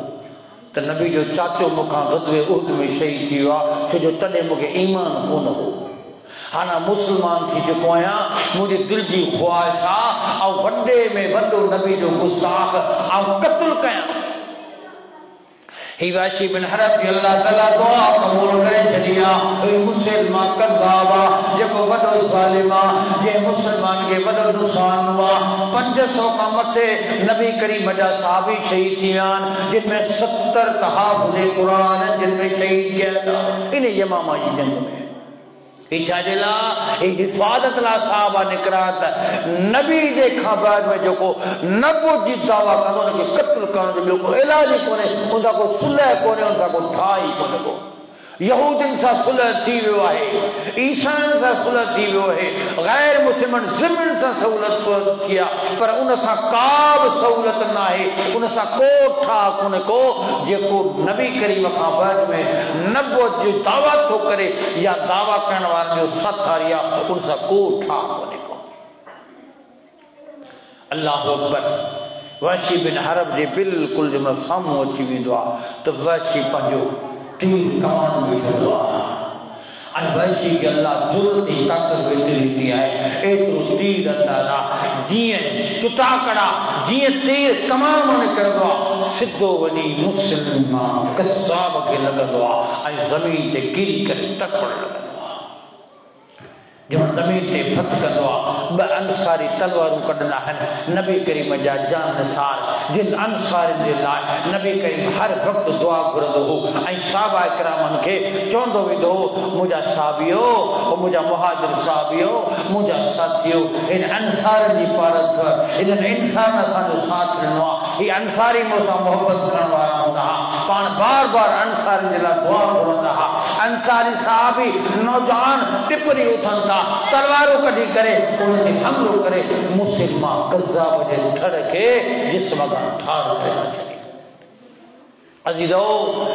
त नबी जो चाचो मूंखां ग़ज़वे उहद में शहीद थी वियो आहे, छो जो तॾहिं मूंखे ईमान कोन हो। हाणे मुसलमान थी चुको आहियां, मुंहिंजी दिलि जी ख़्वाहिश आहे ऐं वॾे में वॾो नबी जो गुस्ताख़ ऐं क़त्ल कयां। ही वाशी बिन हरब जी अल्लाह ताला दुआ क़बूल करे छॾी आहे। मुसलमान कज़ाब आहे जेको वॾो ज़ालिम आहे, जंहिं मुसलमान खे वॾो नुक़सान हुआ। 500 खां मथे नबी करीम जा सहाबी शहीद थी विया आहिनि, जिन में 70 तहाफ़ुज़ क़ुरान जिन में शहीद कया इन यमामा जी जंग में। हिफाज़त ला साहबा निकरा त नबी जे खां बाद में जेको नबूवत जी दावा कंदो उनखे क़त्ल करण जो ॿियो को इलाज कोन्हे, उनसां को सुलह कोन्हे, उनसां को ठाह ई कोन्हे को। यहूदियुनि सां सुलह थी वियो आहे, ईसाइनि सां सुलह थी वियो आहे, गैर मुस्लिमनि ज़िम्मनि सां सहूलियत थी आहे, पर उन सां का बि सहूलियत न आहे, उन सां को ठाह कोन्हे को। जेको नबी करीम खां बाद में नबूवत जो दावा थो करे या दावा करण वारनि जो साथी आहे, उन सां को ठाह कोन्हे को। अल्लाह अकबर। वहशी बिन हरब जे बिल्कुल जब सामू अची वेंदो आहे त वहशी पंहिंजो तीर कमान में विझंदो आहे। वहशी के अल्लाह ज़रूरत जी ताक़त वेठी ॾिनी आहे। एतिरो तीर अंदाज़ा जीअं चुटाकड़ा जीअं तीर कमान मां निकिरंदो आहे सिधो वञी मुस्लिम कज़ाब खे लॻंदो आहे ऐं ज़मीन ते किरी करे तकड़ लॻंदो आहे। जब ज़मीन ते फत कंदो आहे ॿ अंसारी तलवारूं कढंदा आहिनि नबी करीम जा जान निसार जिन अंसारनि जे लाइ नबी करीम हर वक़्तु दुआ घुरंदो हो ऐं सहाबा इकरामनि खे चवंदो वेंदो हो मुंहिंजा साहिबियो मुंहिंजा मुहाजिर साहिबियो मुंहिंजा साथियो इन अंसारनि जी पारत इन्हनि इंसान असांजो साथ ॾिनो आहे। ही अंसारी मूंसां मोहबत करण वारा हूंदा हुआ। पाण बार बार अंसारनि जे लाइ दुआ घुरंदा हुआ। अंसारी साहिबी नौजवान टिपरी उथनि था तलवारों कढी करे उन्हें हमलो करे मुस्लिम कज़ाब जे धड़ के जिस्म का ठार करे छॾी। अज़ीज़ो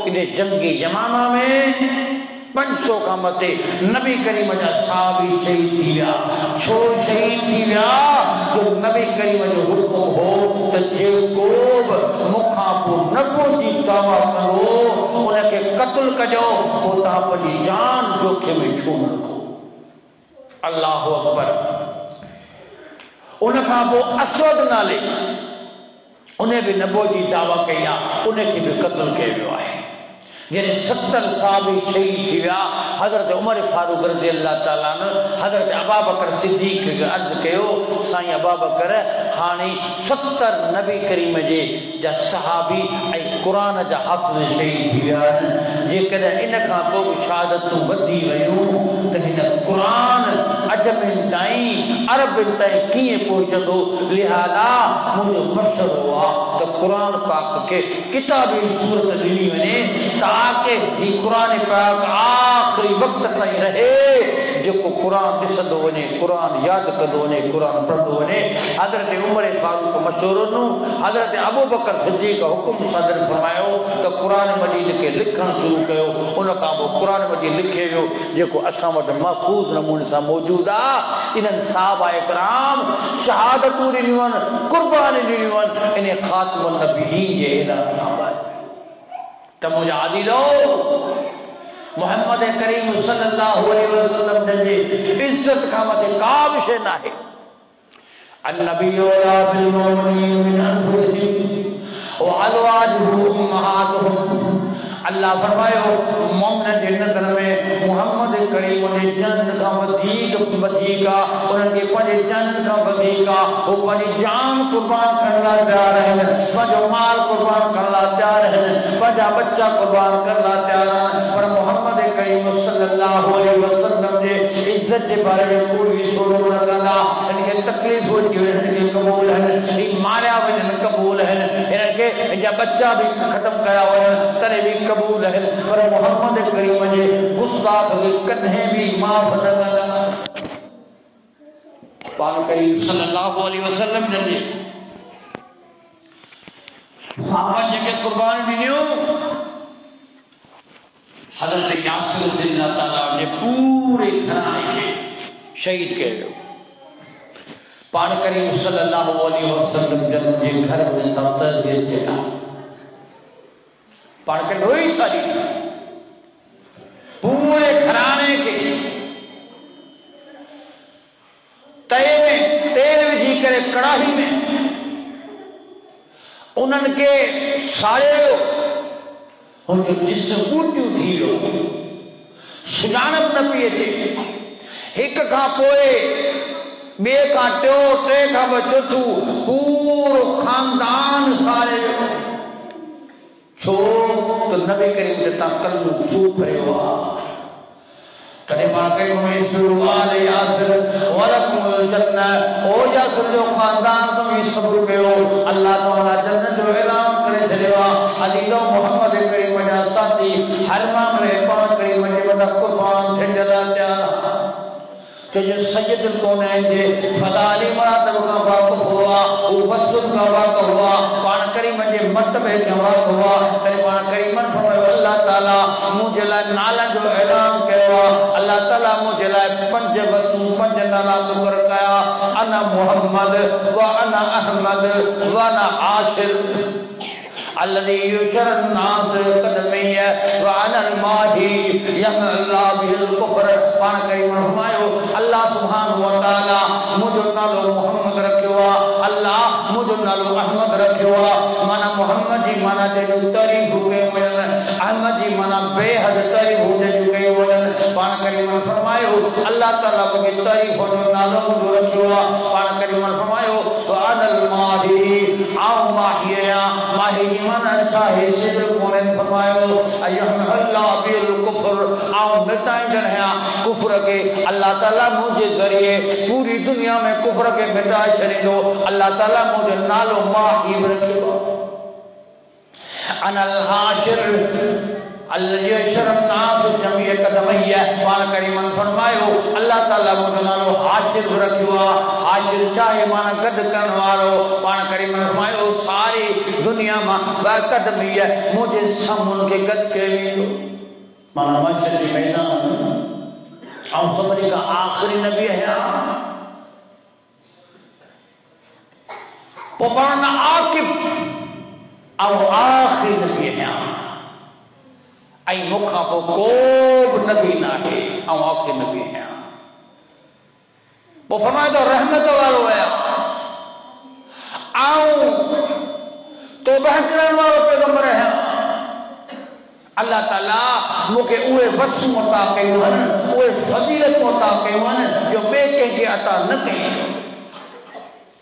इन जंगी जमाना में 500 का मथे नबी करीम जा साहबी शहीद थी विया। छो शहीद थी विया जो नबी करीम जो हुक्म हो त जेको मुखां पोइ नबो जी दावा करो उनखे क़त्ल कजो पोइ तव्हां पंहिंजी जान जोखिम में छो न रखो। अल्लाह अकबर। उनखां पोइ असवद नाले उन्हें भी नबो जी दावा कई आहे उनखे भी क़त्ल कयो वियो आहे। जैसे 70 साहबी शहीद थी विया। हज़रत उमर फारूक रज़ी अल्लाह ताला न हज़रत अबू बकर सिद्दीक़ खे अर्ज़ कयो साईं अबू बकर हाणे 70 नबी करीम जे जा सहाबी ऐं क़ुरान जा हाफ़िज़ शहीद थी विया आहिनि। जेकॾहिं इन खां पोइ शहादतूं वधी वयूं त हिन क़ुरान अजमिन ताईं अरबिन ताईं कीअं पहुचंदो। लिहाज़ा मुंहिंजो मशवरो आहे त क़ुरान पाक खे किताबी सूरत ॾिनी वञे ताकि ही कुरान पाक आखिरी वक्त ताईं रहे। जो कुरान ॾिसंदो वञे कुरान यादि कंदो वञे कुरान पढ़ंदो वञे। हज़रत उमर फारूक मशहूर नु हज़रत अबू बकर सिद्दीक़ हुकुम सादर फरमायो त कुरान मजीद खे लिखण शुरू कयो। उन खां पोइ कुरान मजीद लिखे वियो जेको असां वटि महफूज़ नमूने सां मौजूद आहे। इन्हनि सहाबा इकराम शहादतूं ॾिनियूं आहिनि कुर्बानी ॾिनियूं आहिनि इन ख़ातमुन नबीयीन जे ऐलान खां बाद। त मुंहिंजा अज़ीज़ो मोहम्मद करीम सल्लल्लाहु अलैहि वसल्लम जे इज्जत खां मथे का बि शइ नाहे। अन्नबिय्यु औला बिल मुमिनीन मिन अनफुसिहिम व अज़वाजुहु उम्महातुहुम। अल्लाह फरमायो मोमिन जे नज़र में मोहम्मद करीम जे जन खां वधीक उन्हनि खे पंहिंजे जन खां वधीक हो पंहिंजी जान कुर्बान करण लाइ तयार आहिनि पंहिंजो माल कुर्बान करण लाइ तयार आहिनि पंहिंजा बच्चा कुर्बान करण लाइ तयार आहिनि। पर मोहम्मद करीम सल्लल्लाहु अलैहि वसल्लम जे इज्जत जे बारे में कोई छोड़ो न कंदा। इनखे तकलीफ़ थी वञे क़बूल आहिनि मारिया वञनि क़बूल आहिनि इन्हनि खे पंहिंजा बच्चा बि ख़तमु कया वञनि तॾहिं बि क़बूल आहिनि। पर मोहम्मद करीम जे गुस्ताख खे कॾहिं बि माफ़ न कंदा। पाक करीम सल्लल्लाहु अलैहि वसल्लम जे साहबा जेके कुर्बानी ॾिनियूं हज़रत यासिर रज़ियल्लाहु ताला जे पूरे घराने खे शहीद कयो वियो। पाक करीम सल्लल्लाहु अलैहि वसल्लम जे घर में तज़िये थिया पाण खे ॾोही था ॾिनी पूरे घराने खे तए में तेल विझी करे कड़ाही में उन्हनि खे साड़ियो उनजो जिस्म ॿूटियूं थी वियो सुञाणप न पई अचे। हिक खां पोइ ॿिए खां टियों टे खां ॿ चोथों पूरो खानदान साड़ियो। छो त नबी करीम जे तां कल्ब छू भरियो आहे। कॾहिं मां कई शुरूआत यासिर वलकुल जन्नत ओ यासिर जो खानदान तुम सब्र कयो अल्लाह ताला जन्नत जो ऐलान करे छॾियो आहे। अज़ीज़ो मोहम्मद करीम जा साथी हर मामले पाण करीम जे वॾा कुर्बान थियण जा तयार जो सैयदुल कौनैन जे फज़ाइल मरातब का वाक़िफ़ हुआ वो वसुल का वाक़िफ़ हुआ पाण करीम जे मर्तबे का वाक़िफ़ हुआ। पाण करीम फरमायो अल्लाह ताला मुझे लाइ नाला जो ऐलान कयो कयो अल्लाह ताला मुझे लाए 5 वसूं 5 नाला मुकर कया अना मुहम्मद व अना अहमद व अना आशिर الذي يشر الناس قدمي وعلى الماهي يملا به الكفر पाण करीम फरमायो अल्लाह सुभान व तआला मुझो नालो मोहम्मद रखियो अल्लाह मुझो नालो अहमद रखियो माना मोहम्मद जी माना जे तारीफ हुए अहमद जी माना बेहद तारीफ हुए चुके वजन पाण करीम फरमायो अल्लाह ताला के तारीफ जो नालो मुझो रखियो पाण करीम फरमायो वअल माही आओ माहिया माही माना चाहे सिद्र कोने फरमायो अयहल्लाह बिल कुफ्र आओ मिटाई जणया कुफ्र के अल्लाह ताला मुझे जरिए पूरी दुनिया में कुफ्र के मिटाए छड़ींदो अल्लाह ताला मुझे नालो माही रखियो अनल हाशिर अल्लाह शरम नास जमीय कदमैया पाण करीम फरमायो अल्लाह ताला मुझे नालो हाशिर रखियो हाशिर चाहे माना गद करण वालो पाण करीम फरमायो सारी दुनिया में कदमैया मुझे सामन के गद के माना मशर के मैदान और सबरी का आखिरी नबी है पपाना आकिब और आखिरी नबी है आई मुखा को कोब नबी ना है और आखिरी नबी है वो फरमाया तो रहमत वालो है आओ तो बहकरण वालो पैगंबर है अल्लाह ताला मुके उए वसु अता कयो उए फजीलत अता कयो जो बे के अता न कयो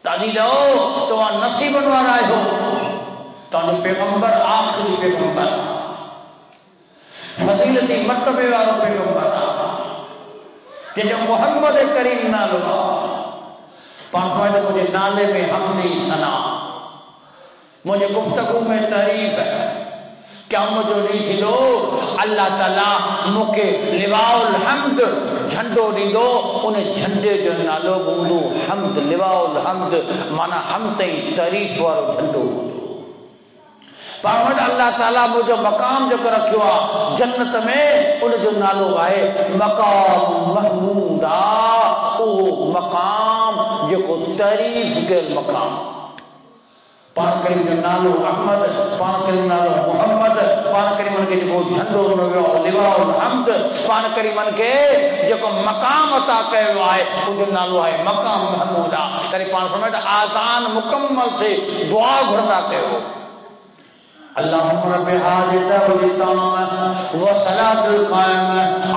ताजी लो तो नसीबन वाला हो तो पैगंबर आखिरी पैगंबर फजीलती मर्तबे वालो पैगंबर के जो मोहम्मद करीम नालो पांच मुझे नाले में हमने सना मुझे गुफ्तगू में तारीफ है क्या मुझे नहीं थींदो अल्लाह ताला मुके लिवाउल हम्द झंडो दीदो उन झंडे जो नालो हूंदो हम्द लिवाउल हम्द माना हम तई तारीफ वारो झंडो पर अल्लाह ताला मुझो मकाम जो रखियो आ जन्नत में उन जो नालो है मकाम महमूदा ओ मकाम जो को तारीफ के मकाम पाण करीम जो नालो अहमद पाण करीम नालो मोहम्मद पाण करीम के जो झंडो हुयो लिवाउल हम्द पाण करीम के जो मकाम अता कयो है उन नालो है मकाम महमूदा करे पाण फरमाया आजान मुकम्मल थे दुआ घुरंदा कयो अल्लाहुम्मा रब्बि हाजित व ताम व सलातुल कायम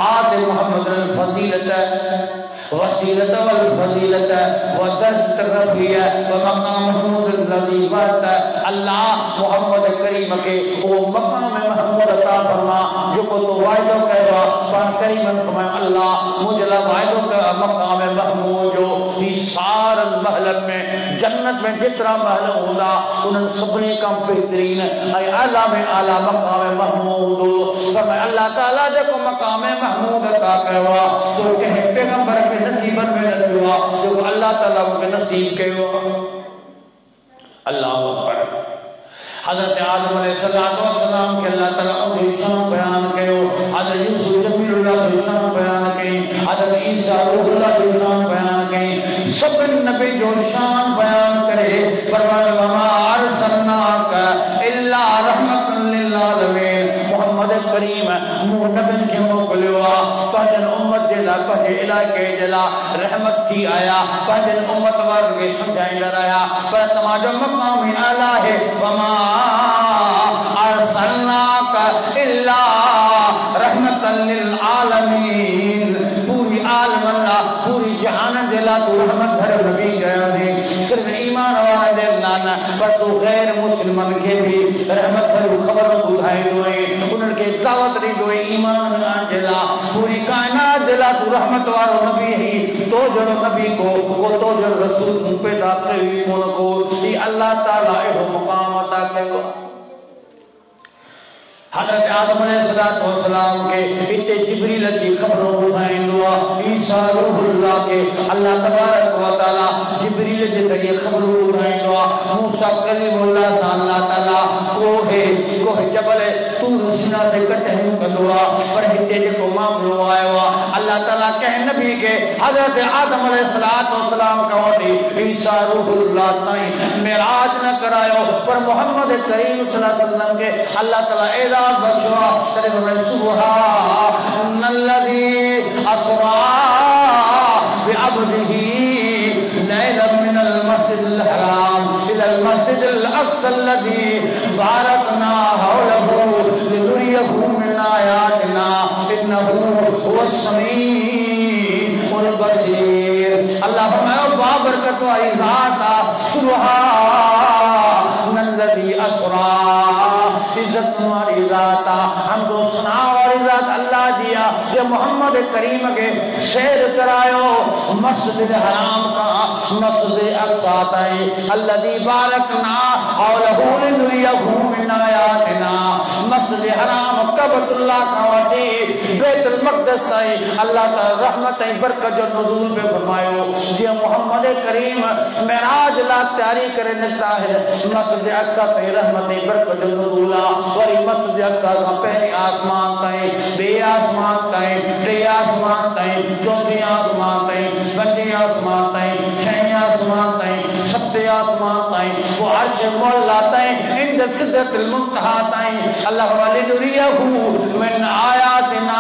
आत मोहम्मद फजीलत वसीलत वल फजीलत व दर्ज रफिया व मकाम महमूद الذي वत अल्लाह मोहम्मद करीम के ओ मकाम महमूद अता फरमा जो को तो वायदो कयो पाण करीम फरमाया अल्लाह मुझे ला वायदो का मकाम महमूद जो ई सार महल में जन्नत में जितना महल होगा उन सबने का बेहतरीन है आला में आला मकाम महमूद फरमाया अल्लाह ताला जो मकाम महमूद अता कयो तो के पैगंबर के नसीबन में नसीबा जो अल्लाह ताला के नसीब कयो अल्लाह अकबर हजरत आदम अलैहिस्सलाम के अल्लाह ताला उनकी शान बयान कयो हजरत यूसुफ जमीलुल्लाह की शान बयान कई हजरत ईसा रूहुल्लाह की शान बयान कई सब नबी जो शान बयान करे फरमाया वमा अरसलनाका इल्ला रहमतन लिल आलमीन मोहम्मद करीम मुंह नबी के मोकलियो पंहिंजन उम्मत जे ला पंहिंजे इलाके जे ला रहमत थी आया पंहिंजन उम्मत वार के समझाईंदा रहा पर तमाजो मकाम ही आला है वमा अरसलनाका इल्ला रहमतन लिल आलमीन पूरी आलम अल्लाह पूरी जहान जे ला तू रहमत भर नबी गया है सिर्फ ईमान वाला दे नाना पर तू गैर मुस्लिमान के भी रहमत भर खबर बुधाई दोए उनन के दावत दी दोए ईमान आंजला पूरी कायनात जला तू रहमत वालो नबी है तो जो नबी को वो तो जो रसूल पैदा कई को ये अल्लाह ताला ए मकाम अता कयो हजरत आदम अलैहिस्सलाम के इते जिब्रील की खबरों बुधाइंदो ईसा रूहुल्लाह के अल्लाह तबारक व तआला जिब्रील के जरिए खबरों बुधाइंदो मूसा कलीमुल्लाह अल्लाह ताला कोहे जबल तूर सिना ते कटहन कंदो पर हिते जो मामलो आयो कह नबी के हजरत आदम अलैहिस्सलाम का वठी ईसा रूहुल्लाह ताई मेराज न करायो पर मोहम्मद करीम सल्लल्लाहु अलैहि वसल्लम के अल्लाह ताला एजाज बख्शवा करे सुबहानल्लज़ी अस्रा बिअब्दिही लैलन मिनल मस्जिदिल हराम इलल मस्जिदिल अक़सा अल्लज़ी बारकना हौलहु लिनुरियहु मिन आयातिना इन्नहु हुवस समीउल बसीर। अल्लाह फरमाया बाबरकत वाली ज़ात सुबहानल्लज़ी अस्रा इज्जत वाली ज़ात हम तो सुना वाली ज़ात अल्लाह दिया ये मोहम्मद करीम के शेर करायो मस्जिद हराम का मस्जिद अक़सा ताई अल्लज़ी बारकना हौलहु लिनुरियहु मिन आयातिना मस्जिद हराम कबतुल्लाह का वठी बैतुल मक़दस ताई अल्लाह ताला रहमत ऐं बरकत जो नुज़ूल पे फरमायो जे मोहम्मद करीम मेराज ला तैयारी करे निकता है मस्जिद अक़सा पे रहमत ऐं बरकत जो नुज़ूल वरी मस्जिद अक़सा का पहले आसमान ताई बे आसमान ताई टे आसमान ताई चौथे आसमान ताई पंजे आसमान ताई छह आसमान ताई सते आसमान ताई वो अर्श मौला ताई इंद सिदरतुल मुंतहा ताई अल्लाह वाली दुरियहु मिन आयातिना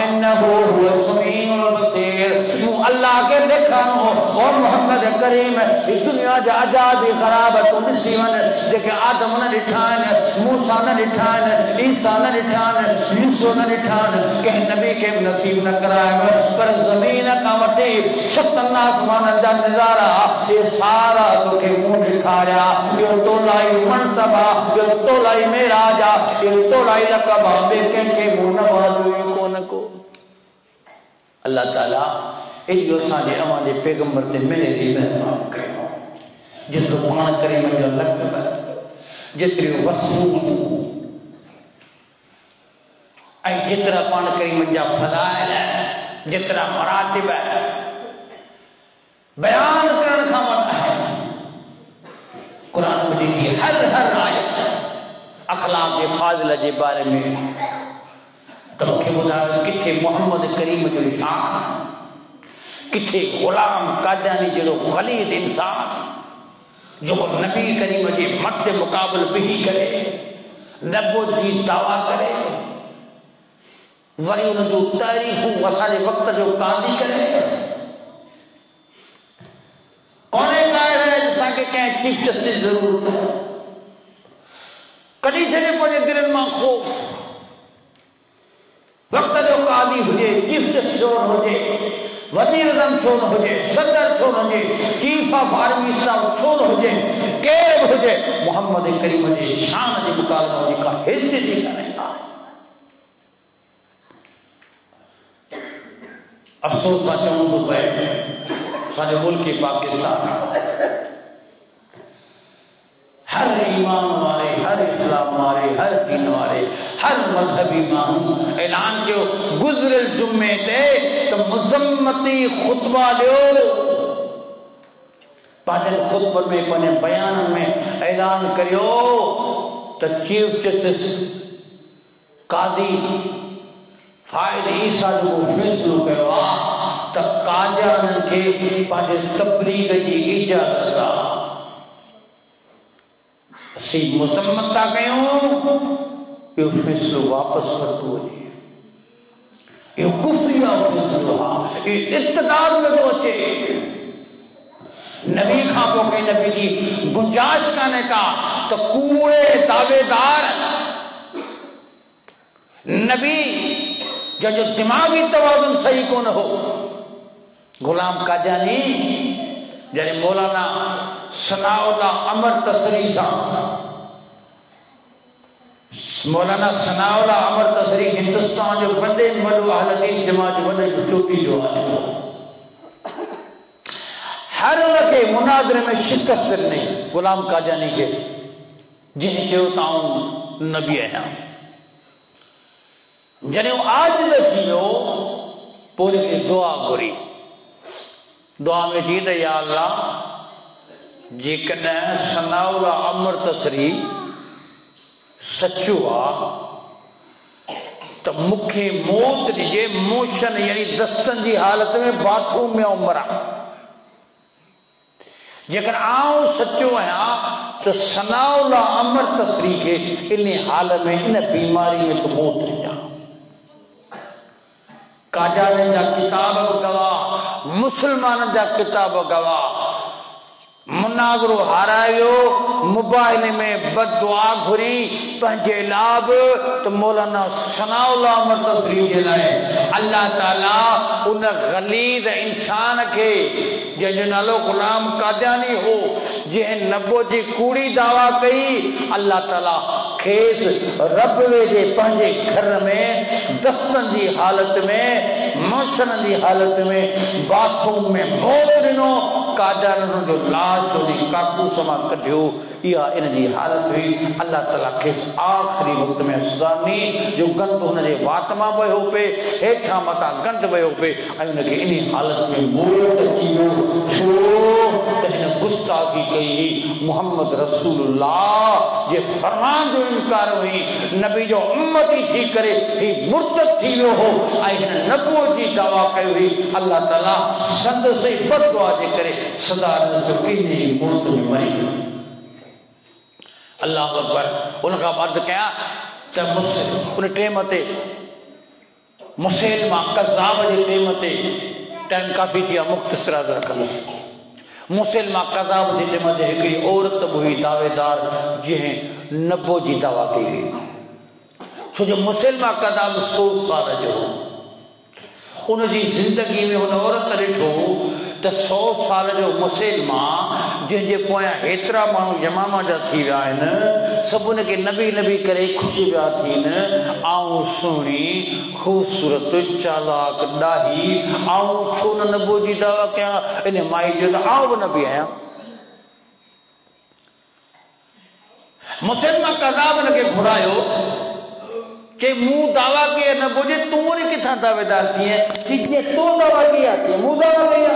इन्नहु हुवस समीउल बसीर। अल्लाह के देखानो ओ मोहम्मद करीम इस दुनिया जा आजादी खराबत निसीवन जेके आदम न दिठान मूसा न दिठान ईसा न दिठान यूसुफ न दिठान के नबी के नसीब न कराए पर जमीन का वठी सतन आसमान जा नजारा ये सारा तोखे मुंह दिखाया यो तोलाई मनसबा यो तोलाई मेराजा यो तोलाई लकबा बेके के मुंह न वालो कोन को अल्लाह ताला इहो साजे अवां जे पैगंबर ते मेहरी मेहरबान कयो जेतिरो पाण करीम जो लक़ब जेतिरो वसूल ऐं जेतिरा पाण करीम जा फज़ाइल जेतिरा मरातिब बयान करण खां वॾा आहिनि। क़ुरान मजीद जी हर आयत अखलाक जे फाज़िल जे बारे में तोखे ॿुधायो किथे मोहम्मद करीम जो शान किथे गुलाम कादियानी जहिड़ो ग़लीज़ इंसान जो नबी करीम जे मर्द मुक़ाबिल बिही करे नबूवत जी दावा करे वरी उन जो तारीफ़ूं असांजे वक़्त जो कादी करे कोने काहे असांखे कंहिं चीफ जस्टिस ज़रूरत कॾहिं छॾे पंहिंजे दिलनि मां ख़ौफ़ वक़्त जो कादी हुजे चीफ जस्टिस छो न हुजे वज़ीर आज़म छो न हुजे सदर छो न हुजे चीफ ऑफ आर्मी स्टाफ छो न हुजे केर बि हुजे मोहम्मद करीम जे शान जे मुक़ाबिले जी का हैसियत ई कान्हे। अफ़सोस सां चवणो थो पए असांजो मुल्क पाकिस्तान हर ईमान वारे हर इस्लाम वारे हर दीन वारे हर मजहबी माण्हू ऐलान कयो गुज़िरियल जुमे ते त मुज़म्मती ख़ुतबा ॾियो पंहिंजे ख़ुतबनि में पंहिंजे बयाननि में ऐलान करियो त चीफ जस्टिस कादी फाइद ईसा जो फ़ैसिलो कयो आहे त कादियाननि खे पंहिंजे तबलीग जी इजाज़त आहे। असीं मुसम्मत था कयूं इहो फ़ैसिलो वापसि वरितो वञे इहो कुफ़्रिया फ़ैसिलो आहे इहो इक़्तिदार में थो अचे नबी खां पोइ कंहिं नबी जी गुंजाइश कान्हे का त कूड़े दावेदार नबी जंहिंजो दिमाग़ी तवाज़ुन सही कोन हो गुलाम कादियानी जॾहिं मौलाना सनाउल्लाह अमर तसरी सां मौलाना सनाउल्लाह अमर तसरी हिंदुस्तान जो वॾे में वॾो अहल हदीस जमात जो वॾे चोटी जो आहे हर उनखे मुनाज़रे में शिकस्त ॾिनी गुलाम कादियानी खे जंहिं चयो त आऊं नबी आहियां जॾहिं आजिज़ थी वियो पोइ दुआ घुरी दुआ में चई त या अल्लाह जेकॾहिं सनाउल्लाह अमर तसरी सचो आहे तो मुखे मौत ॾिजे मोशन यानी दस्तन जी हालत में बाथरूम में उमरा जेकर आऊं सचो आहियां तो सनाउल्ला अमर तसरी के इन हाल में इन बीमारी में तो मौत ॾिजां काजारनि जा किताब गवाह मुसलमान जा किताब गवाह मुनाज़रो हारायो मोबाइल में बददुआ घुरी पंहिंजे लाभ तो मौलाना सनाउल्ला अमर तसरी जे लाइ अल्लाह ताला उन गलीज़ इंसान के जंहिंजो नालो गुलाम कादियानी हो जंहिं नबो जी कूड़ी दावा कई अल्लाह ताला खेस रब वेदे पंहिंजे घर में दस्तन जी हालत में मोशन जी हालत में बाथरूम में मौत ॾिनो कादियानी जो लाश उन काकूस मां कढियो इहा इन जी हालत हुई अल्लाह ताला खेस आख़िरी वक़्त में सुधारनी जो गंद हुन जे वात मां वयो पे हेठां मथां गंद वयो पे ऐं उनखे इन हालत में मौत अची वियो छो त हिन गुस्ताखी कई मोहम्मद रसूलुल्लाह जे फरमान जो इनकार हुई नबी जो उम्मती थी करे ही मुर्तद थी वियो हो ऐं हिन नबूअत जी दावा कई हुई अल्लाह ताला संदसि बददुआ जे करे सदा जो इन मौत में मरी वियो अल्लाह अकबर उनका अर्ज कया त उन टेम ते मुसैलमा कज़्ज़ाब जे टेम ते टाइम काफ़ी थी आहे मुख़्तसर रखंदुसि मुसैलमा कज़्ज़ाब जे टेम ते हिकिड़ी औरत हुई दावेदार जंहिं नबो जी दावा कई हुई छो जो मुसैलमा कज़्ज़ाब 100 साल जो उनजी ज़िंदगी में हुन औरत ॾिठो त 100 साल जो मुसैलमा जंहिंजे पोयां हेतिरा माण्हू यमामा जा थी विया आहिनि सभिनि खे नबी नबी करे ख़ुशि पिया थियनि आऊं सुहिणी ख़ूबसूरत चालाक ॾाही आऊं छो न नबो जी दावा कयां इन माई जो त आऊं बि नबी आहियां मुसैलमा कज़्ज़ाब हुनखे घुरायो के मुंह दावा के न बोझे तू वरी किथां दावेदार थी है कि जे तो दावा की आती है मुंह दावा कया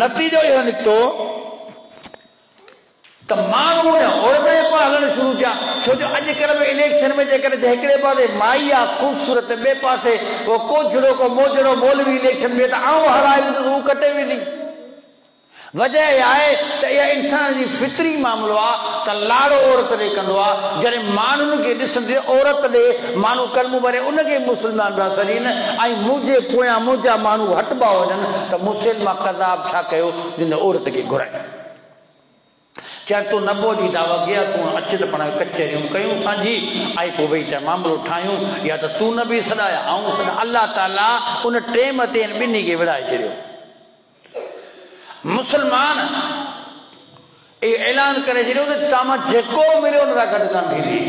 नतीजो यो निकतो त माण्हू औरत जे पास हलण शुरू थिया छो जो अॼुकल्ह में इलेक्शन में जेकर हिकिड़े पासे माई आहे ख़ूबसूरत ॿिए पासे वो कोझड़ो को मोजड़ो मौलवी इलेक्शन में त आऊं हराए त हू कटे वेंदी वजह आहे त इहा इंसान जी फितरी मामलो आहे त लाड़ो औरत ॾे कंदो आहे जॾहिं माण्हुनि खे ॾिसंदे औरत ॾे माण्हू कलमो भरे उनखे मुस्लमान पिया सॾीनि ऐं मुंहिंजे पोयां मुंहिंजा माण्हू हटबा वञनि त मुसैलमा कज़्ज़ाब छा कयो जिन औरत खे घुराए चाहे तूं नबो जी दावा कया तूं अच त पाण कचहरियूं कयूं सांझी ऐं पोइ वही त मामिलो ठाहियूं या त तूं न बि सॾाया ऐं सॾा अल्लाह ताला उन टेम ते ॿिन्ही खे विड़ाए छॾियो मुसलमान ऐलान करे छॾियो त तव्हां जेको मिलियो हुन सां गॾु कान थींदी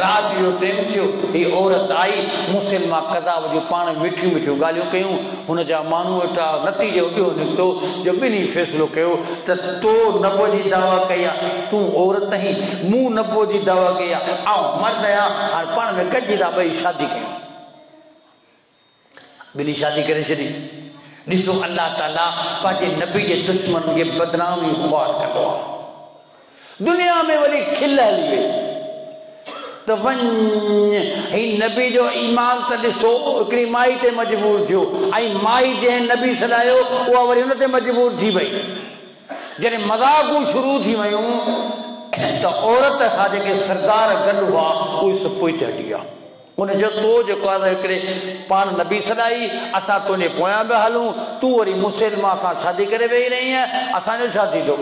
रात जो टाइम थियो ही औरत आई मुसैलमा कज़्ज़ाब जो पाण मिठियूं मिठियूं ॻाल्हियूं कयूं हुनजा माण्हू वेठा नतीजो इहो निकितो जो ॿिन्ही फ़ैसिलो कयो त तो नबो जी दावा कई आहे तूं औरत आहीं मूं नबो जी दावा कई आहे ऐं मर्द आहियां हाणे पाण में गॾिजी था ॿई शादी कयूं ॿिन्ही शादी करे छॾी ॾिसो अल्लाह ताला पंहिंजे नबी जे दुश्मन खे बदनामी ख़्वार कंदो आहे दुनिया में वरी खिल हली वई त वञ ही नबी जो ईमान त ॾिसो हिकिड़ी माई ते मजबूर थियो ऐं माई जंहिं नबी सॾायो उहा वरी हुन ते मजबूर थी वई जॾहिं मज़ाक़ूं शुरू थी वयूं त औरत सां जेके सरदार गॾु हुआ उहे सभु पोइ हटी विया उनजो तो जेको आहे हिकिड़े पाण नबी सॾाई असां तुंहिंजे पोयां पिया हलूं तूं वरी मुसैलमा सां शादी करे वेही रही आहीं असांजो छा थींदो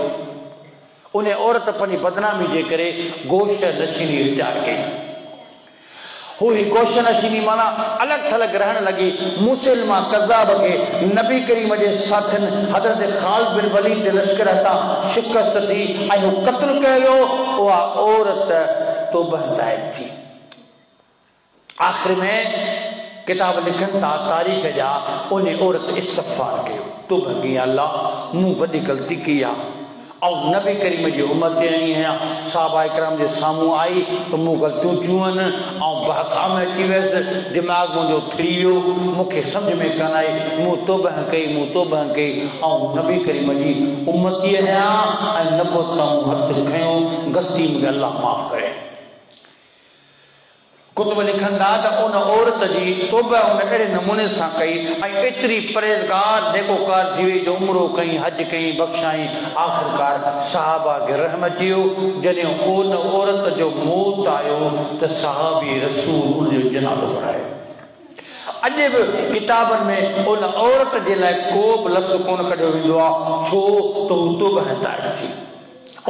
उन औरत पंहिंजी बदनामी जे करे गोश्त नशीनी इख्तियार कई हू ही गोश्त नशीनी माना अलॻि थलॻि रहण लॻी मुसैलमा कज़्ज़ाब खे नबी करीम जे साथियुनि हज़रत ख़ालिद बिन वलीद जे लश्कर तां शिकस्त थी ऐं हू क़त्ल कयो उहा औरत तौबह ताइब थी आख़िर में किताब लिखनि था तारीख़ जा उन औरत इस्तग़फ़ार कयो तौबह कई अल्लाह मूं वॾी ग़लती कई आहे ऐं नबी करीम जी उम्मत ते आई आहियां सहाबा इकराम जे साम्हूं आई त मूं ग़लतियूं थियूं आहिनि ऐं बहका में अची वियसि दिमाग़ मुंहिंजो थी वियो मूंखे सम्झ में कान आई मूं तौबह कई ऐं नबी करीम जी उम्मती आहियां ऐं नबो तां हथु खयो ग़लती मूंखे अल्लाह माफ़ करे कुतुब लिखनि था त उन औरत जी तौबा उन अहिड़े नमूने सां कई ऐं एतिरी परहेज़गार नेकोकार थी वई जो उमिरो कई, हज कई, बख़्शाई, आख़िरकार सहाबा खे रहम अची वियो। जॾहिं उन औरत जो मौत आयो त सहाबी रसूल उनजो जनाज़ो पढ़ायो। अॼु बि किताबनि में उन औरत जे लाइ को बि लफ़्ज़ कोन कढियो वेंदो आहे, छो त हू तौबा हिदायत थी।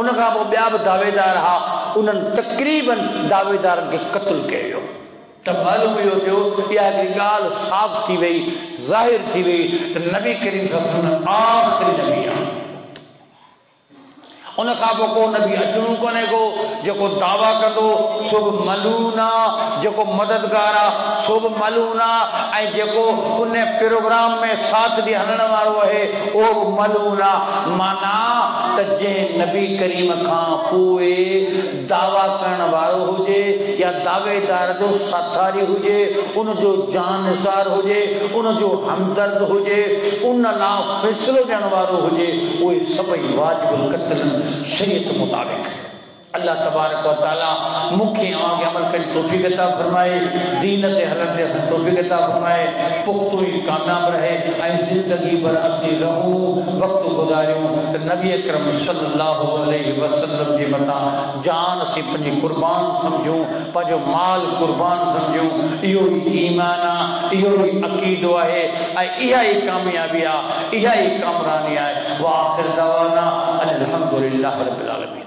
उन खां पोइ ॿिया बि दावेदार हुआ, उन्हनि तक़रीबन दावेदारनि खे क़त्ल कयो वियो। त मालूम इहो थियो इहा हिकिड़ी ॻाल्हि साफ़ थी वई, ज़ाहिर थी वई त नबी करीम सल्लल्लाहु अलैहि वसल्लम आख़िरी नबी आहे। उन खां पोइ को नबी अचणो कोन्हे को, जेको दावा कंदो सो बि मलून आहे, जेको मददगार आहे सो बि मलून आहे, ऐं जेको उन प्रोग्राम में साथ ॾे हलण वारो आहे उहो बि मलून आहे। माना त जंहिं नबी करीम खां पोइ दावा करण वारो हुजे या दावेदार जो साथारी हुजे, उनजो जानसार हुजे, उनजो हमदर्द हुजे, उन लाइ फ़ैसिलो ॾियण वारो हुजे, उहे सभई वाजिबुल क़त्ल शरीयत मुताबिक। अल्लाह तबारक व तआला मुखे आगे अमल करी तौफीक अता फरमाए, दीन ते हलन ते तौफीक अता फरमाए, पुख्तो ही कामयाब रहे ऐं जिंदगी भर असी रहूं, वक्त गुजारियूं त नबी अकरम सल्लल्लाहु अलैहि वसल्लम जे मथां जान असी पंहिंजी कुर्बान समझूं, पंहिंजो माल कुर्बान समझूं। इहो ई ईमान आहे, इहो ई अक़ीदो आहे ऐं इहा ई कामयाबी आहे, इहा ई कामरानी आहे। व आखिर दवाना अनिल हम्दुलिल्लाहि रब्बिल आलमीन।